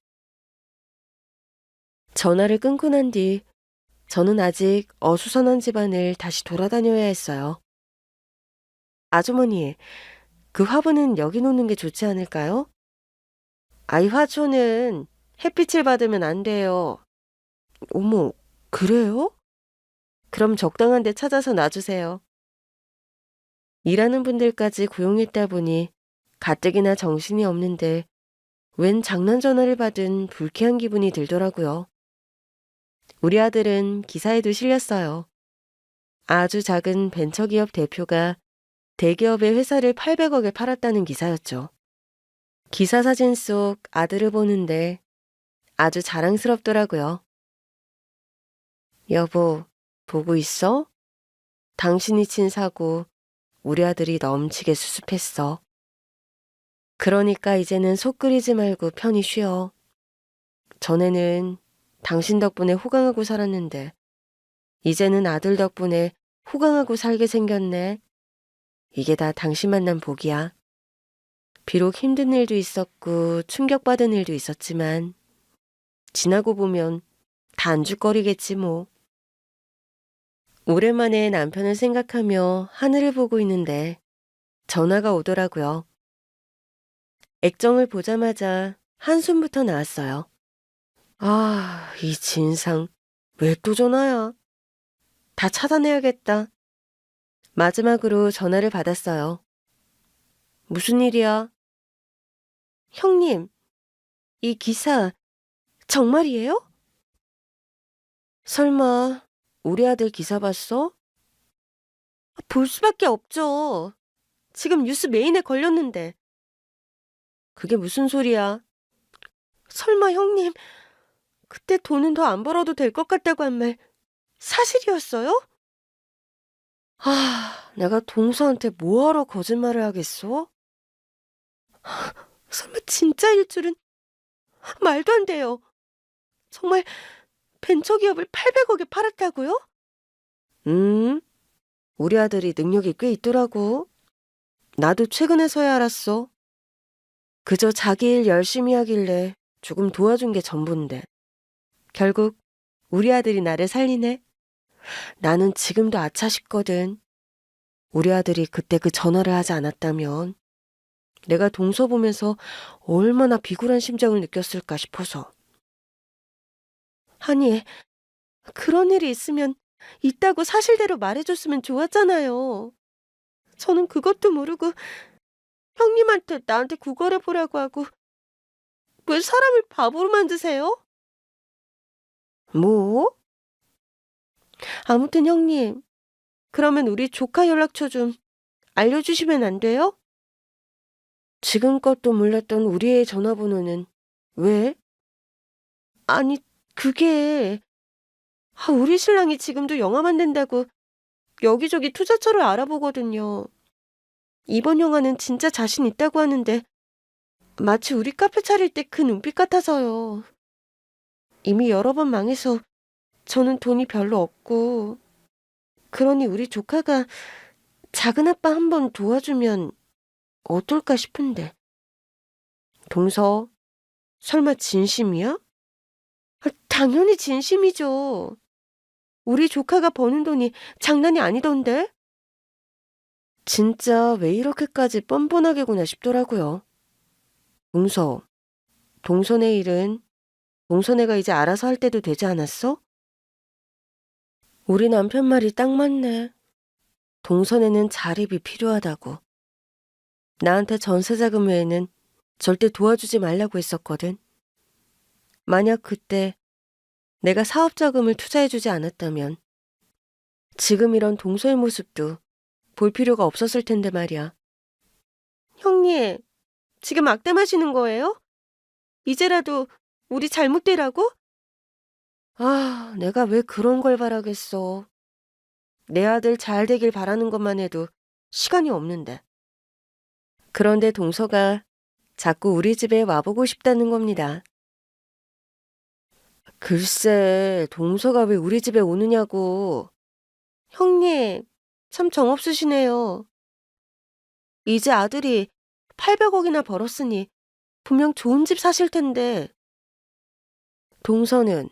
전화를 끊고 난 뒤 저는 아직 어수선한 집안을 다시 돌아다녀야 했어요. 아주머니, 그 화분은 여기 놓는 게 좋지 않을까요? 아이 화초는 햇빛을 받으면 안 돼요. 어머, 그래요? 그럼 적당한 데 찾아서 놔주세요. 일하는 분들까지 고용했다 보니 가뜩이나 정신이 없는데 웬 장난 전화를 받은 불쾌한 기분이 들더라고요. 우리 아들은 기사에도 실렸어요. 아주 작은 벤처기업 대표가 대기업의 회사를 800억에 팔았다는 기사였죠. 기사 사진 속 아들을 보는데 아주 자랑스럽더라고요. 여보, 보고 있어? 당신이 친 사고 우리 아들이 넘치게 수습했어. 그러니까 이제는 속 끓이지 말고 편히 쉬어. 전에는 당신 덕분에 호강하고 살았는데 이제는 아들 덕분에 호강하고 살게 생겼네. 이게 다 당신 만난 복이야. 비록 힘든 일도 있었고 충격받은 일도 있었지만 지나고 보면 다 안주거리겠지 뭐. 오랜만에 남편을 생각하며 하늘을 보고 있는데 전화가 오더라고요. 액정을 보자마자 한숨부터 나왔어요. 아, 이 진상. 왜 또 전화야? 다 차단해야겠다. 마지막으로 전화를 받았어요. 무슨 일이야? 형님, 이 기사 정말이에요? 설마 우리 아들 기사 봤어? 볼 수밖에 없죠. 지금 뉴스 메인에 걸렸는데. 그게 무슨 소리야? 설마 형님, 그때 돈은 더 안 벌어도 될 것 같다고 한 말 사실이었어요? 아, 내가 동서한테 뭐하러 거짓말을 하겠어? 설마 진짜일 줄은 말도 안 돼요. 정말 벤처기업을 800억에 팔았다고요? 우리 아들이 능력이 꽤 있더라고. 나도 최근에서야 알았어. 그저 자기 일 열심히 하길래 조금 도와준 게 전부인데. 결국 우리 아들이 나를 살리네. 나는 지금도 아차 싶거든. 우리 아들이 그때 그 전화를 하지 않았다면 내가 동서 보면서 얼마나 비굴한 심정을 느꼈을까 싶어서. 아니, 그런 일이 있으면 있다고 사실대로 말해줬으면 좋았잖아요. 저는 그것도 모르고 형님한테 나한테 구걸해 보라고 하고 왜 사람을 바보로 만드세요? 뭐? 아무튼 형님, 그러면 우리 조카 연락처 좀 알려주시면 안 돼요? 지금껏도 몰랐던 우리의 전화번호는 왜? 아니, 그게 우리 신랑이 지금도 영화 만든다고 여기저기 투자처를 알아보거든요. 이번 영화는 진짜 자신 있다고 하는데 마치 우리 카페 차릴 때 그 눈빛 같아서요. 이미 여러 번 망해서 저는 돈이 별로 없고 그러니 우리 조카가 작은 아빠 한번 도와주면 어떨까 싶은데. 동서, 설마 진심이야? 당연히 진심이죠. 우리 조카가 버는 돈이 장난이 아니던데? 진짜 왜 이렇게까지 뻔뻔하게구나 싶더라고요. 동서, 동서네 일은 동서네가 이제 알아서 할 때도 되지 않았어? 우리 남편 말이 딱 맞네. 동서네는 자립이 필요하다고. 나한테 전세자금 외에는 절대 도와주지 말라고 했었거든. 만약 그때 내가 사업자금을 투자해주지 않았다면 지금 이런 동서의 모습도 볼 필요가 없었을 텐데 말이야. 형님, 지금 악담하시는 거예요? 이제라도 우리 잘못되라고? 아, 내가 왜 그런 걸 바라겠어. 내 아들 잘 되길 바라는 것만 해도 시간이 없는데. 그런데 동서가 자꾸 우리 집에 와보고 싶다는 겁니다. 글쎄, 동서가 왜 우리 집에 오느냐고. 형님, 참 정없으시네요. 이제 아들이 800억이나 벌었으니 분명 좋은 집 사실 텐데. 동서는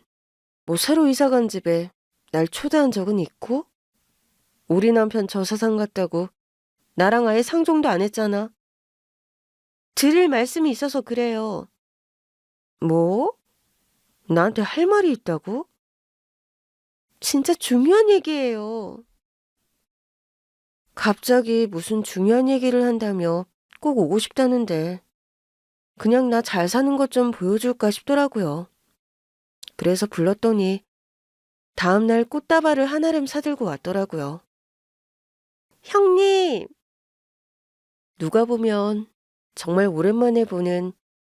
뭐 새로 이사 간 집에 날 초대한 적은 있고? 우리 남편 저 세상 같다고 나랑 아예 상종도 안 했잖아. 드릴 말씀이 있어서 그래요. 뭐? 나한테 할 말이 있다고? 진짜 중요한 얘기예요. 갑자기 무슨 중요한 얘기를 한다며 꼭 오고 싶다는데 그냥 나 잘 사는 것 좀 보여줄까 싶더라고요. 그래서 불렀더니 다음날 꽃다발을 하나름 사들고 왔더라고요. 형님! 누가 보면 정말 오랜만에 보는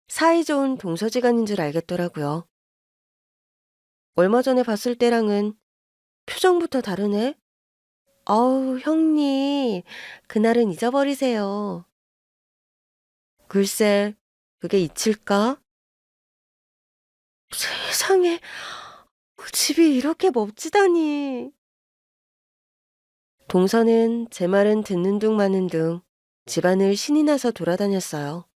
사이좋은 동서지간인 줄 알겠더라고요. 얼마 전에 봤을 때랑은 표정부터 다르네? 아우, 형님, 그날은 잊어버리세요. 글쎄, 그게 잊힐까? 세상에, 그 집이 이렇게 멋지다니. 동서는 제 말은 듣는 둥 마는 둥 집안을 신이 나서 돌아다녔어요.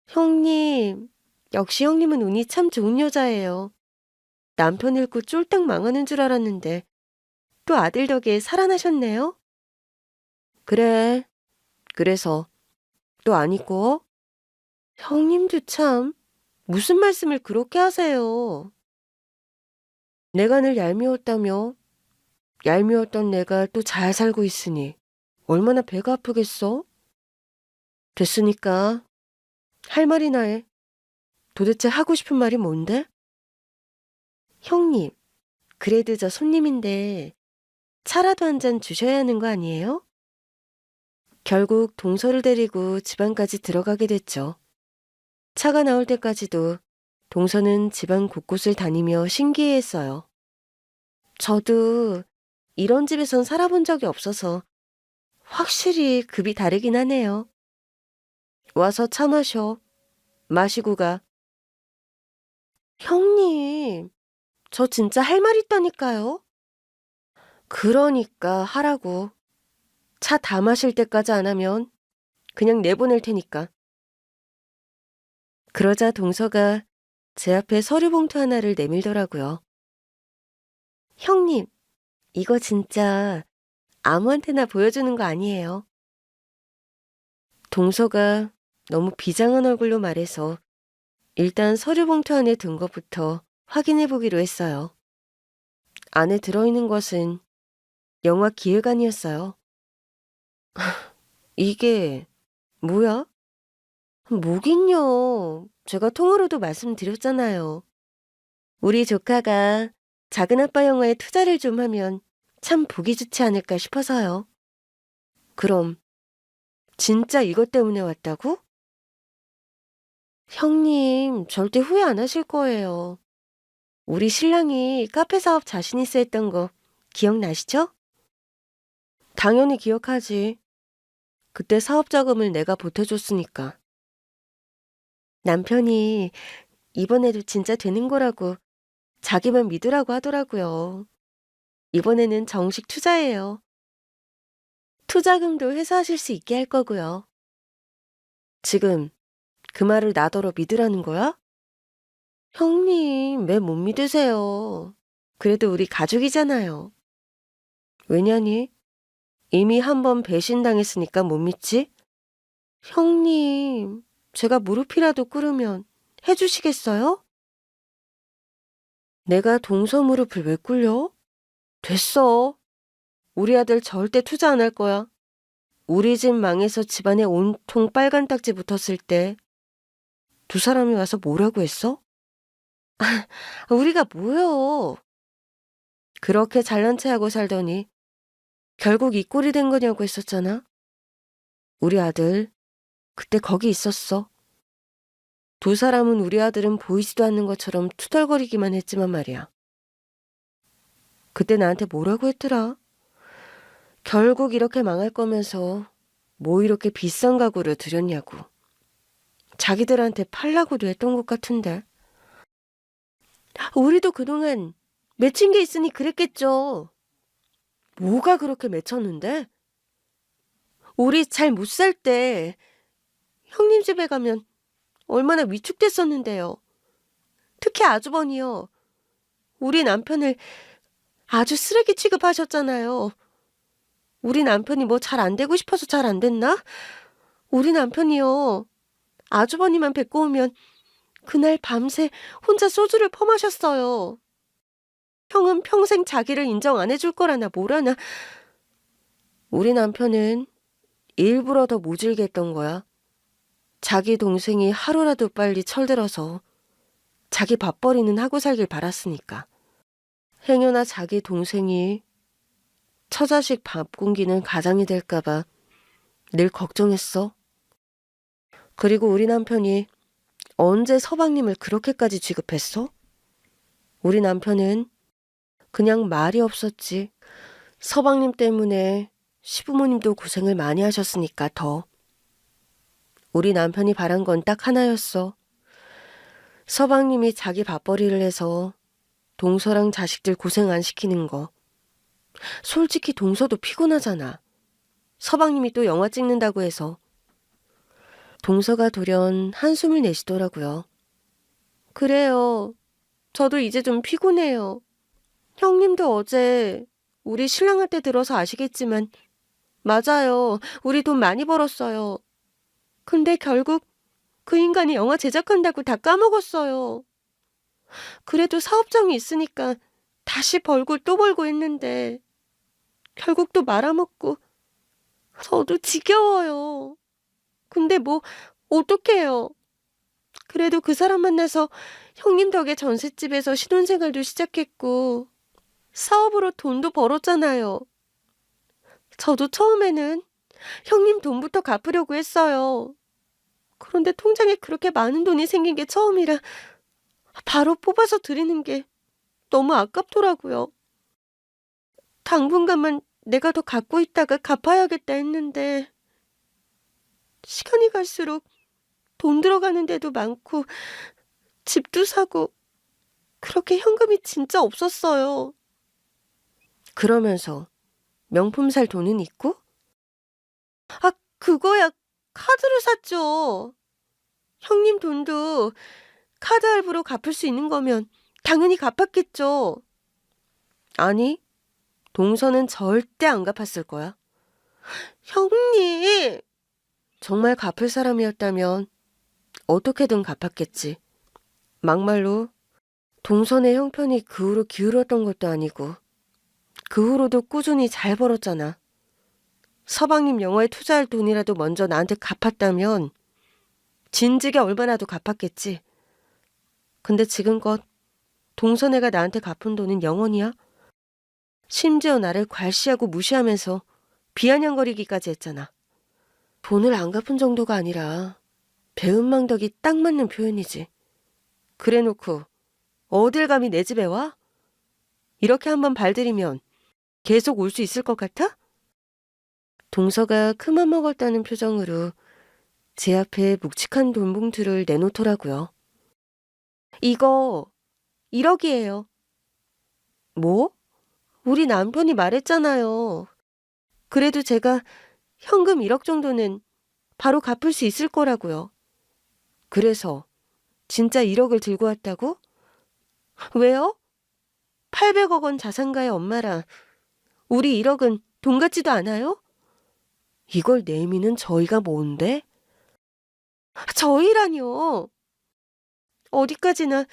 형님, 역시 형님은 운이 참 좋은 여자예요. 남편 잃고 쫄딱 망하는 줄 알았는데 또 아들 덕에 살아나셨네요? 그래, 그래서 또 안 잊고? 형님도 참 무슨 말씀을 그렇게 하세요. 내가 늘 얄미웠다며? 얄미웠던 내가 또 잘 살고 있으니 얼마나 배가 아프겠어? 됐으니까 할 말이나 해. 도대체 하고 싶은 말이 뭔데? 형님, 그래도 저 손님인데 차라도 한 잔 주셔야 하는 거 아니에요? 결국 동서를 데리고 집안까지 들어가게 됐죠. 차가 나올 때까지도 동서는 집안 곳곳을 다니며 신기해했어요. 저도 이런 집에선 살아본 적이 없어서 확실히 급이 다르긴 하네요. 와서 차 마셔. 마시고 가. 형님, 저 진짜 할 말 있다니까요. 그러니까 하라고. 차 다 마실 때까지 안 하면 그냥 내보낼 테니까. 그러자 동서가 제 앞에 서류 봉투 하나를 내밀더라고요. 형님, 이거 진짜 아무한테나 보여주는 거 아니에요. 동서가 너무 비장한 얼굴로 말해서 일단 서류 봉투 안에 든 것부터 확인해 보기로 했어요. 안에 들어있는 것은 영화 기획안이었어요. 이게 뭐야? 뭐긴요. 제가 통으로도 말씀드렸잖아요. 우리 조카가 작은아빠 영화에 투자를 좀 하면 참 보기 좋지 않을까 싶어서요. 그럼 진짜 이것 때문에 왔다고? 형님, 절대 후회 안 하실 거예요. 우리 신랑이 카페 사업 자신 있어 했던 거 기억나시죠? 당연히 기억하지. 그때 사업 자금을 내가 보태줬으니까. 남편이 이번에도 진짜 되는 거라고 자기만 믿으라고 하더라고요. 이번에는 정식 투자예요. 투자금도 회수하실 수 있게 할 거고요. 지금 그 말을 나더러 믿으라는 거야? 형님, 왜 못 믿으세요? 그래도 우리 가족이잖아요. 왜냐니? 이미 한 번 배신당했으니까 못 믿지? 형님, 제가 무릎이라도 꿇으면 해주시겠어요? 내가 동서 무릎을 왜 꿇려? 됐어. 우리 아들 절대 투자 안 할 거야. 우리 집 망해서 집안에 온통 빨간 딱지 붙었을 때 두 사람이 와서 뭐라고 했어? 우리가 뭐요? 그렇게 잘난 체하고 살더니 결국 이 꼴이 된 거냐고 했었잖아. 우리 아들 그때 거기 있었어. 두 사람은 우리 아들은 보이지도 않는 것처럼 투덜거리기만 했지만 말이야. 그때 나한테 뭐라고 했더라? 결국 이렇게 망할 거면서 뭐 이렇게 비싼 가구를 들였냐고. 자기들한테 팔라고도 했던 것 같은데. 우리도 그동안 맺힌 게 있으니 그랬겠죠. 뭐가 그렇게 맺혔는데? 우리 잘 못 살 때 형님 집에 가면 얼마나 위축됐었는데요. 특히 아주버니요. 우리 남편을 아주 쓰레기 취급하셨잖아요. 우리 남편이 뭐 잘 안 되고 싶어서 잘 안 됐나? 우리 남편이요. 아주버니만 뵙고 오면 그날 밤새 혼자 소주를 퍼마셨어요. 형은 평생 자기를 인정 안 해줄 거라나 뭐라나. 우리 남편은 일부러 더 모질게 했던 거야. 자기 동생이 하루라도 빨리 철들어서 자기 밥벌이는 하고 살길 바랐으니까. 행여나 자기 동생이 처자식 밥 공기는 가장이 될까봐 늘 걱정했어. 그리고 우리 남편이 언제 서방님을 그렇게까지 취급했어? 우리 남편은 그냥 말이 없었지. 서방님 때문에 시부모님도 고생을 많이 하셨으니까 더. 우리 남편이 바란 건 딱 하나였어. 서방님이 자기 밥벌이를 해서 동서랑 자식들 고생 안 시키는 거. 솔직히 동서도 피곤하잖아. 서방님이 또 영화 찍는다고 해서. 동서가 돌연 한숨을 내쉬더라고요. 그래요. 저도 이제 좀 피곤해요. 형님도 어제 우리 신랑할 때 들어서 아시겠지만 맞아요. 우리 돈 많이 벌었어요. 근데 결국 그 인간이 영화 제작한다고 다 까먹었어요. 그래도 사업장이 있으니까 다시 벌고 또 벌고 했는데 결국 또 말아먹고 저도 지겨워요. 근데 뭐 어떡해요. 그래도 그 사람 만나서 형님 덕에 전셋집에서 신혼생활도 시작했고 사업으로 돈도 벌었잖아요. 저도 처음에는 형님 돈부터 갚으려고 했어요. 그런데 통장에 그렇게 많은 돈이 생긴 게 처음이라 바로 뽑아서 드리는 게 너무 아깝더라고요. 당분간만 내가 더 갖고 있다가 갚아야겠다 했는데 시간이 갈수록 돈 들어가는 데도 많고 집도 사고 그렇게 현금이 진짜 없었어요. 그러면서 명품 살 돈은 있고? 아, 그거야 카드로 샀죠. 형님 돈도 카드 할부로 갚을 수 있는 거면 당연히 갚았겠죠. 아니, 동서는 절대 안 갚았을 거야. 형님! 정말 갚을 사람이었다면 어떻게든 갚았겠지. 막말로 동선의 형편이 그 후로 기울었던 것도 아니고 그 후로도 꾸준히 잘 벌었잖아. 서방님 영화에 투자할 돈이라도 먼저 나한테 갚았다면 진즉에 얼마나도 갚았겠지. 근데 지금껏 동선애가 나한테 갚은 돈은 0원이야. 심지어 나를 괄시하고 무시하면서 비아냥거리기까지 했잖아. 돈을 안 갚은 정도가 아니라 배은망덕이 딱 맞는 표현이지. 그래놓고 어딜 감히 내 집에 와? 이렇게 한번 발들이면 계속 올 수 있을 것 같아? 동서가 큰맘 먹었다는 표정으로 제 앞에 묵직한 돈 봉투를 내놓더라고요. 이거 1억이에요. 뭐? 우리 남편이 말했잖아요. 그래도 제가 현금 1억 정도는 바로 갚을 수 있을 거라고요. 그래서 진짜 1억을 들고 왔다고? 왜요? 800억 원 자산가의 엄마라 우리 1억은 돈 같지도 않아요? 이걸 내미는 저희가 뭔데? 저희라뇨. 어디까지나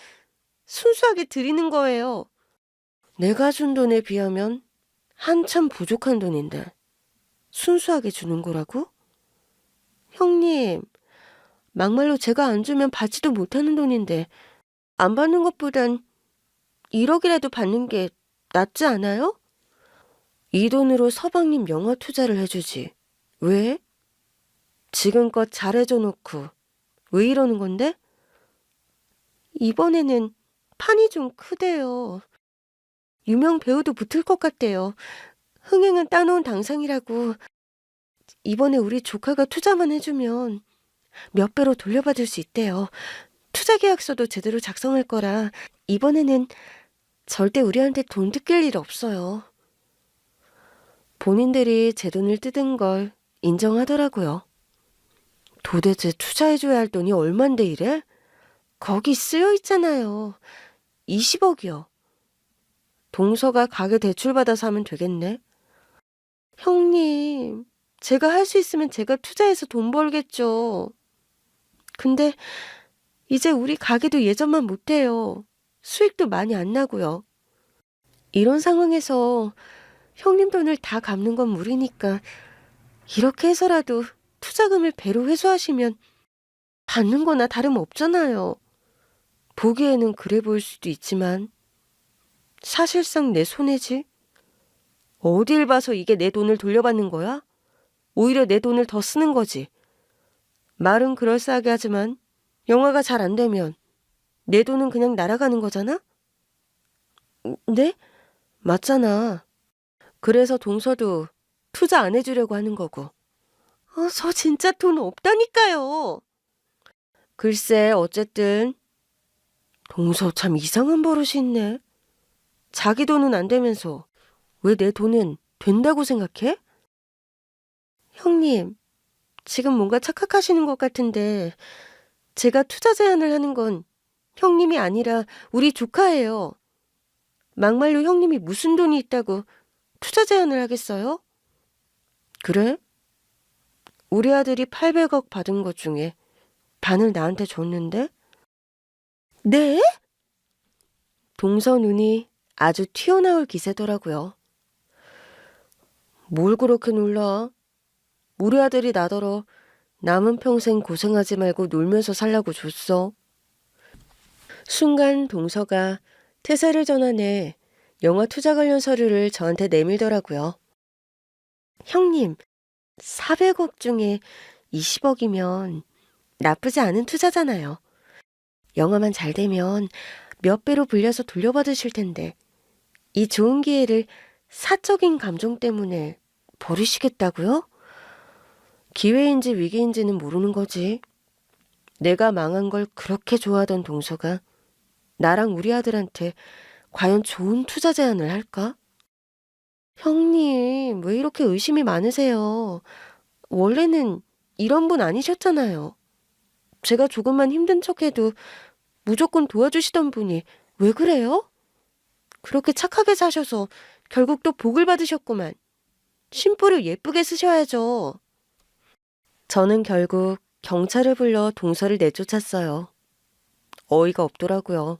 순수하게 드리는 거예요. 내가 준 돈에 비하면 한참 부족한 돈인데 순수하게 주는 거라고? 형님, 막말로 제가 안 주면 받지도 못하는 돈인데 안 받는 것보단 1억이라도 받는 게 낫지 않아요? 이 돈으로 서방님 영화 투자를 해주지. 왜? 지금껏 잘해줘 놓고 왜 이러는 건데? 이번에는 판이 좀 크대요. 유명 배우도 붙을 것 같대요. 흥행은 따놓은 당상이라고. 이번에 우리 조카가 투자만 해주면 몇 배로 돌려받을 수 있대요. 투자 계약서도 제대로 작성할 거라 이번에는 절대 우리한테 돈 뜯길 일 없어요. 본인들이 제 돈을 뜯은 걸 인정하더라고요. 도대체 투자해줘야 할 돈이 얼만데 이래? 거기 쓰여 있잖아요. 20억이요. 동서가 가게 대출받아서 하면 되겠네. 형님, 제가 할 수 있으면 제가 투자해서 돈 벌겠죠. 근데 이제 우리 가게도 예전만 못해요. 수익도 많이 안 나고요. 이런 상황에서 형님 돈을 다 갚는 건 무리니까 이렇게 해서라도 투자금을 배로 회수하시면 받는 거나 다름없잖아요. 보기에는 그래 보일 수도 있지만 사실상 내 손해지. 어딜 봐서 이게 내 돈을 돌려받는 거야? 오히려 내 돈을 더 쓰는 거지. 말은 그럴싸하게 하지만 영화가 잘 안 되면 내 돈은 그냥 날아가는 거잖아? 네? 맞잖아. 그래서 동서도 투자 안 해주려고 하는 거고. 저 진짜 돈 없다니까요. 글쎄, 어쨌든 동서 참 이상한 버릇이 있네. 자기 돈은 안 되면서 왜 내 돈은 된다고 생각해? 형님, 지금 뭔가 착각하시는 것 같은데 제가 투자 제안을 하는 건 형님이 아니라 우리 조카예요. 막말로 형님이 무슨 돈이 있다고 투자 제안을 하겠어요? 그래? 우리 아들이 800억 받은 것 중에 반을 나한테 줬는데? 네? 동서 눈이 아주 튀어나올 기세더라고요. 뭘 그렇게 놀라? 우리 아들이 나더러 남은 평생 고생하지 말고 놀면서 살라고 줬어. 순간 동서가 태세를 전환해 영화 투자 관련 서류를 저한테 내밀더라고요. 형님, 400억 중에 20억이면 나쁘지 않은 투자잖아요. 영화만 잘 되면 몇 배로 불려서 돌려받으실 텐데 이 좋은 기회를 사적인 감정 때문에 버리시겠다고요? 기회인지 위기인지는 모르는 거지. 내가 망한 걸 그렇게 좋아하던 동서가 나랑 우리 아들한테 과연 좋은 투자 제안을 할까? 형님, 왜 이렇게 의심이 많으세요? 원래는 이런 분 아니셨잖아요. 제가 조금만 힘든 척해도 무조건 도와주시던 분이 왜 그래요? 그렇게 착하게 사셔서 결국 또 복을 받으셨구만. 심부를 예쁘게 쓰셔야죠. 저는 결국 경찰을 불러 동서를 내쫓았어요. 어이가 없더라고요.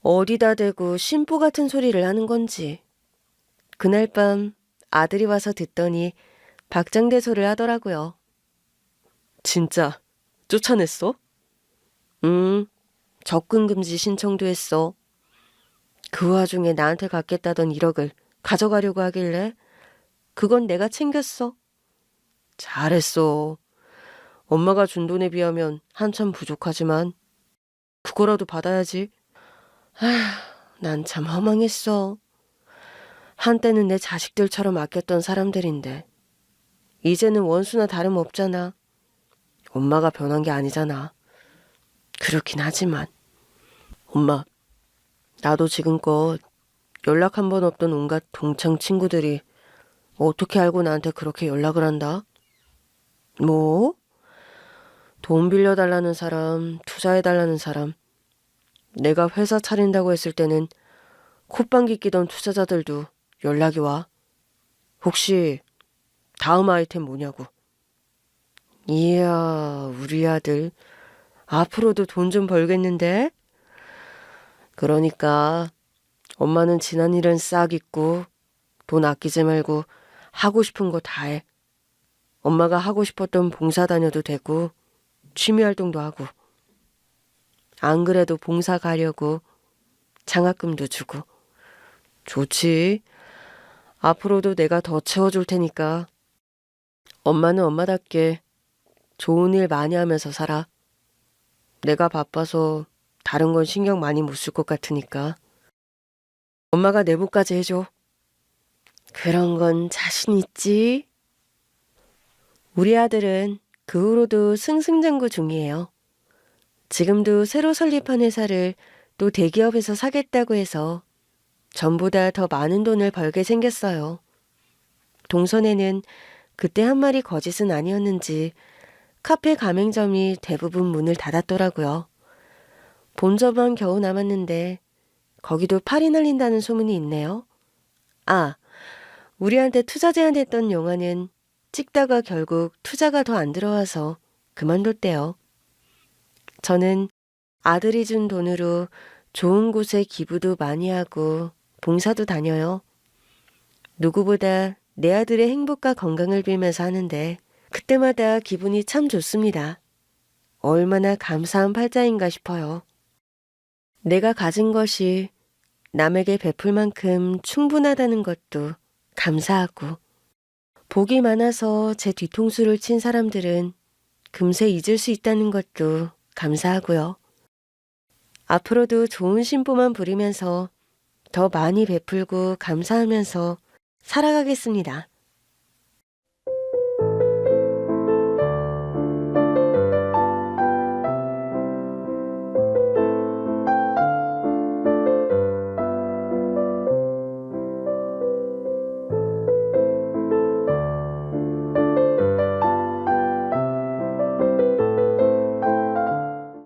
어디다 대고 심부 같은 소리를 하는 건지. 그날 밤 아들이 와서 듣더니 박장대소를 하더라고요. 진짜 쫓아냈어? 접근금지 신청도 했어. 그 와중에 나한테 갖겠다던 1억을 가져가려고 하길래 그건 내가 챙겼어. 잘했어. 엄마가 준 돈에 비하면 한참 부족하지만 그거라도 받아야지. 난 참 허망했어. 한때는 내 자식들처럼 아꼈던 사람들인데 이제는 원수나 다름없잖아. 엄마가 변한 게 아니잖아. 그렇긴 하지만 엄마, 나도 지금껏 연락 한 번 없던 온갖 동창 친구들이 어떻게 알고 나한테 그렇게 연락을 한다? 뭐? 돈 빌려달라는 사람, 투자해달라는 사람. 내가 회사 차린다고 했을 때는 콧방귀 끼던 투자자들도 연락이 와. 혹시 다음 아이템 뭐냐고. 이야, 우리 아들. 앞으로도 돈 좀 벌겠는데? 그러니까 엄마는 지난 일은 싹 잊고 돈 아끼지 말고 하고 싶은 거 다 해. 엄마가 하고 싶었던 봉사 다녀도 되고 취미 활동도 하고. 안 그래도 봉사 가려고 장학금도 주고. 좋지. 앞으로도 내가 더 채워줄 테니까. 엄마는 엄마답게 좋은 일 많이 하면서 살아. 내가 바빠서 다른 건 신경 많이 못 쓸 것 같으니까. 엄마가 내부까지 해줘. 그런 건 자신 있지? 우리 아들은 그 후로도 승승장구 중이에요. 지금도 새로 설립한 회사를 또 대기업에서 사겠다고 해서 전보다 더 많은 돈을 벌게 생겼어요. 동선에는 그때 한 말이 거짓은 아니었는지 카페 가맹점이 대부분 문을 닫았더라고요. 본점만 겨우 남았는데 거기도 팔이 날린다는 소문이 있네요. 아, 우리한테 투자 제안했던 영화는 찍다가 결국 투자가 더 안 들어와서 그만뒀대요. 저는 아들이 준 돈으로 좋은 곳에 기부도 많이 하고 봉사도 다녀요. 누구보다 내 아들의 행복과 건강을 빌면서 하는데 그때마다 기분이 참 좋습니다. 얼마나 감사한 팔자인가 싶어요. 내가 가진 것이 남에게 베풀 만큼 충분하다는 것도 감사하고, 복이 많아서 제 뒤통수를 친 사람들은 금세 잊을 수 있다는 것도 감사하고요. 앞으로도 좋은 심보만 부리면서 더 많이 베풀고 감사하면서 살아가겠습니다.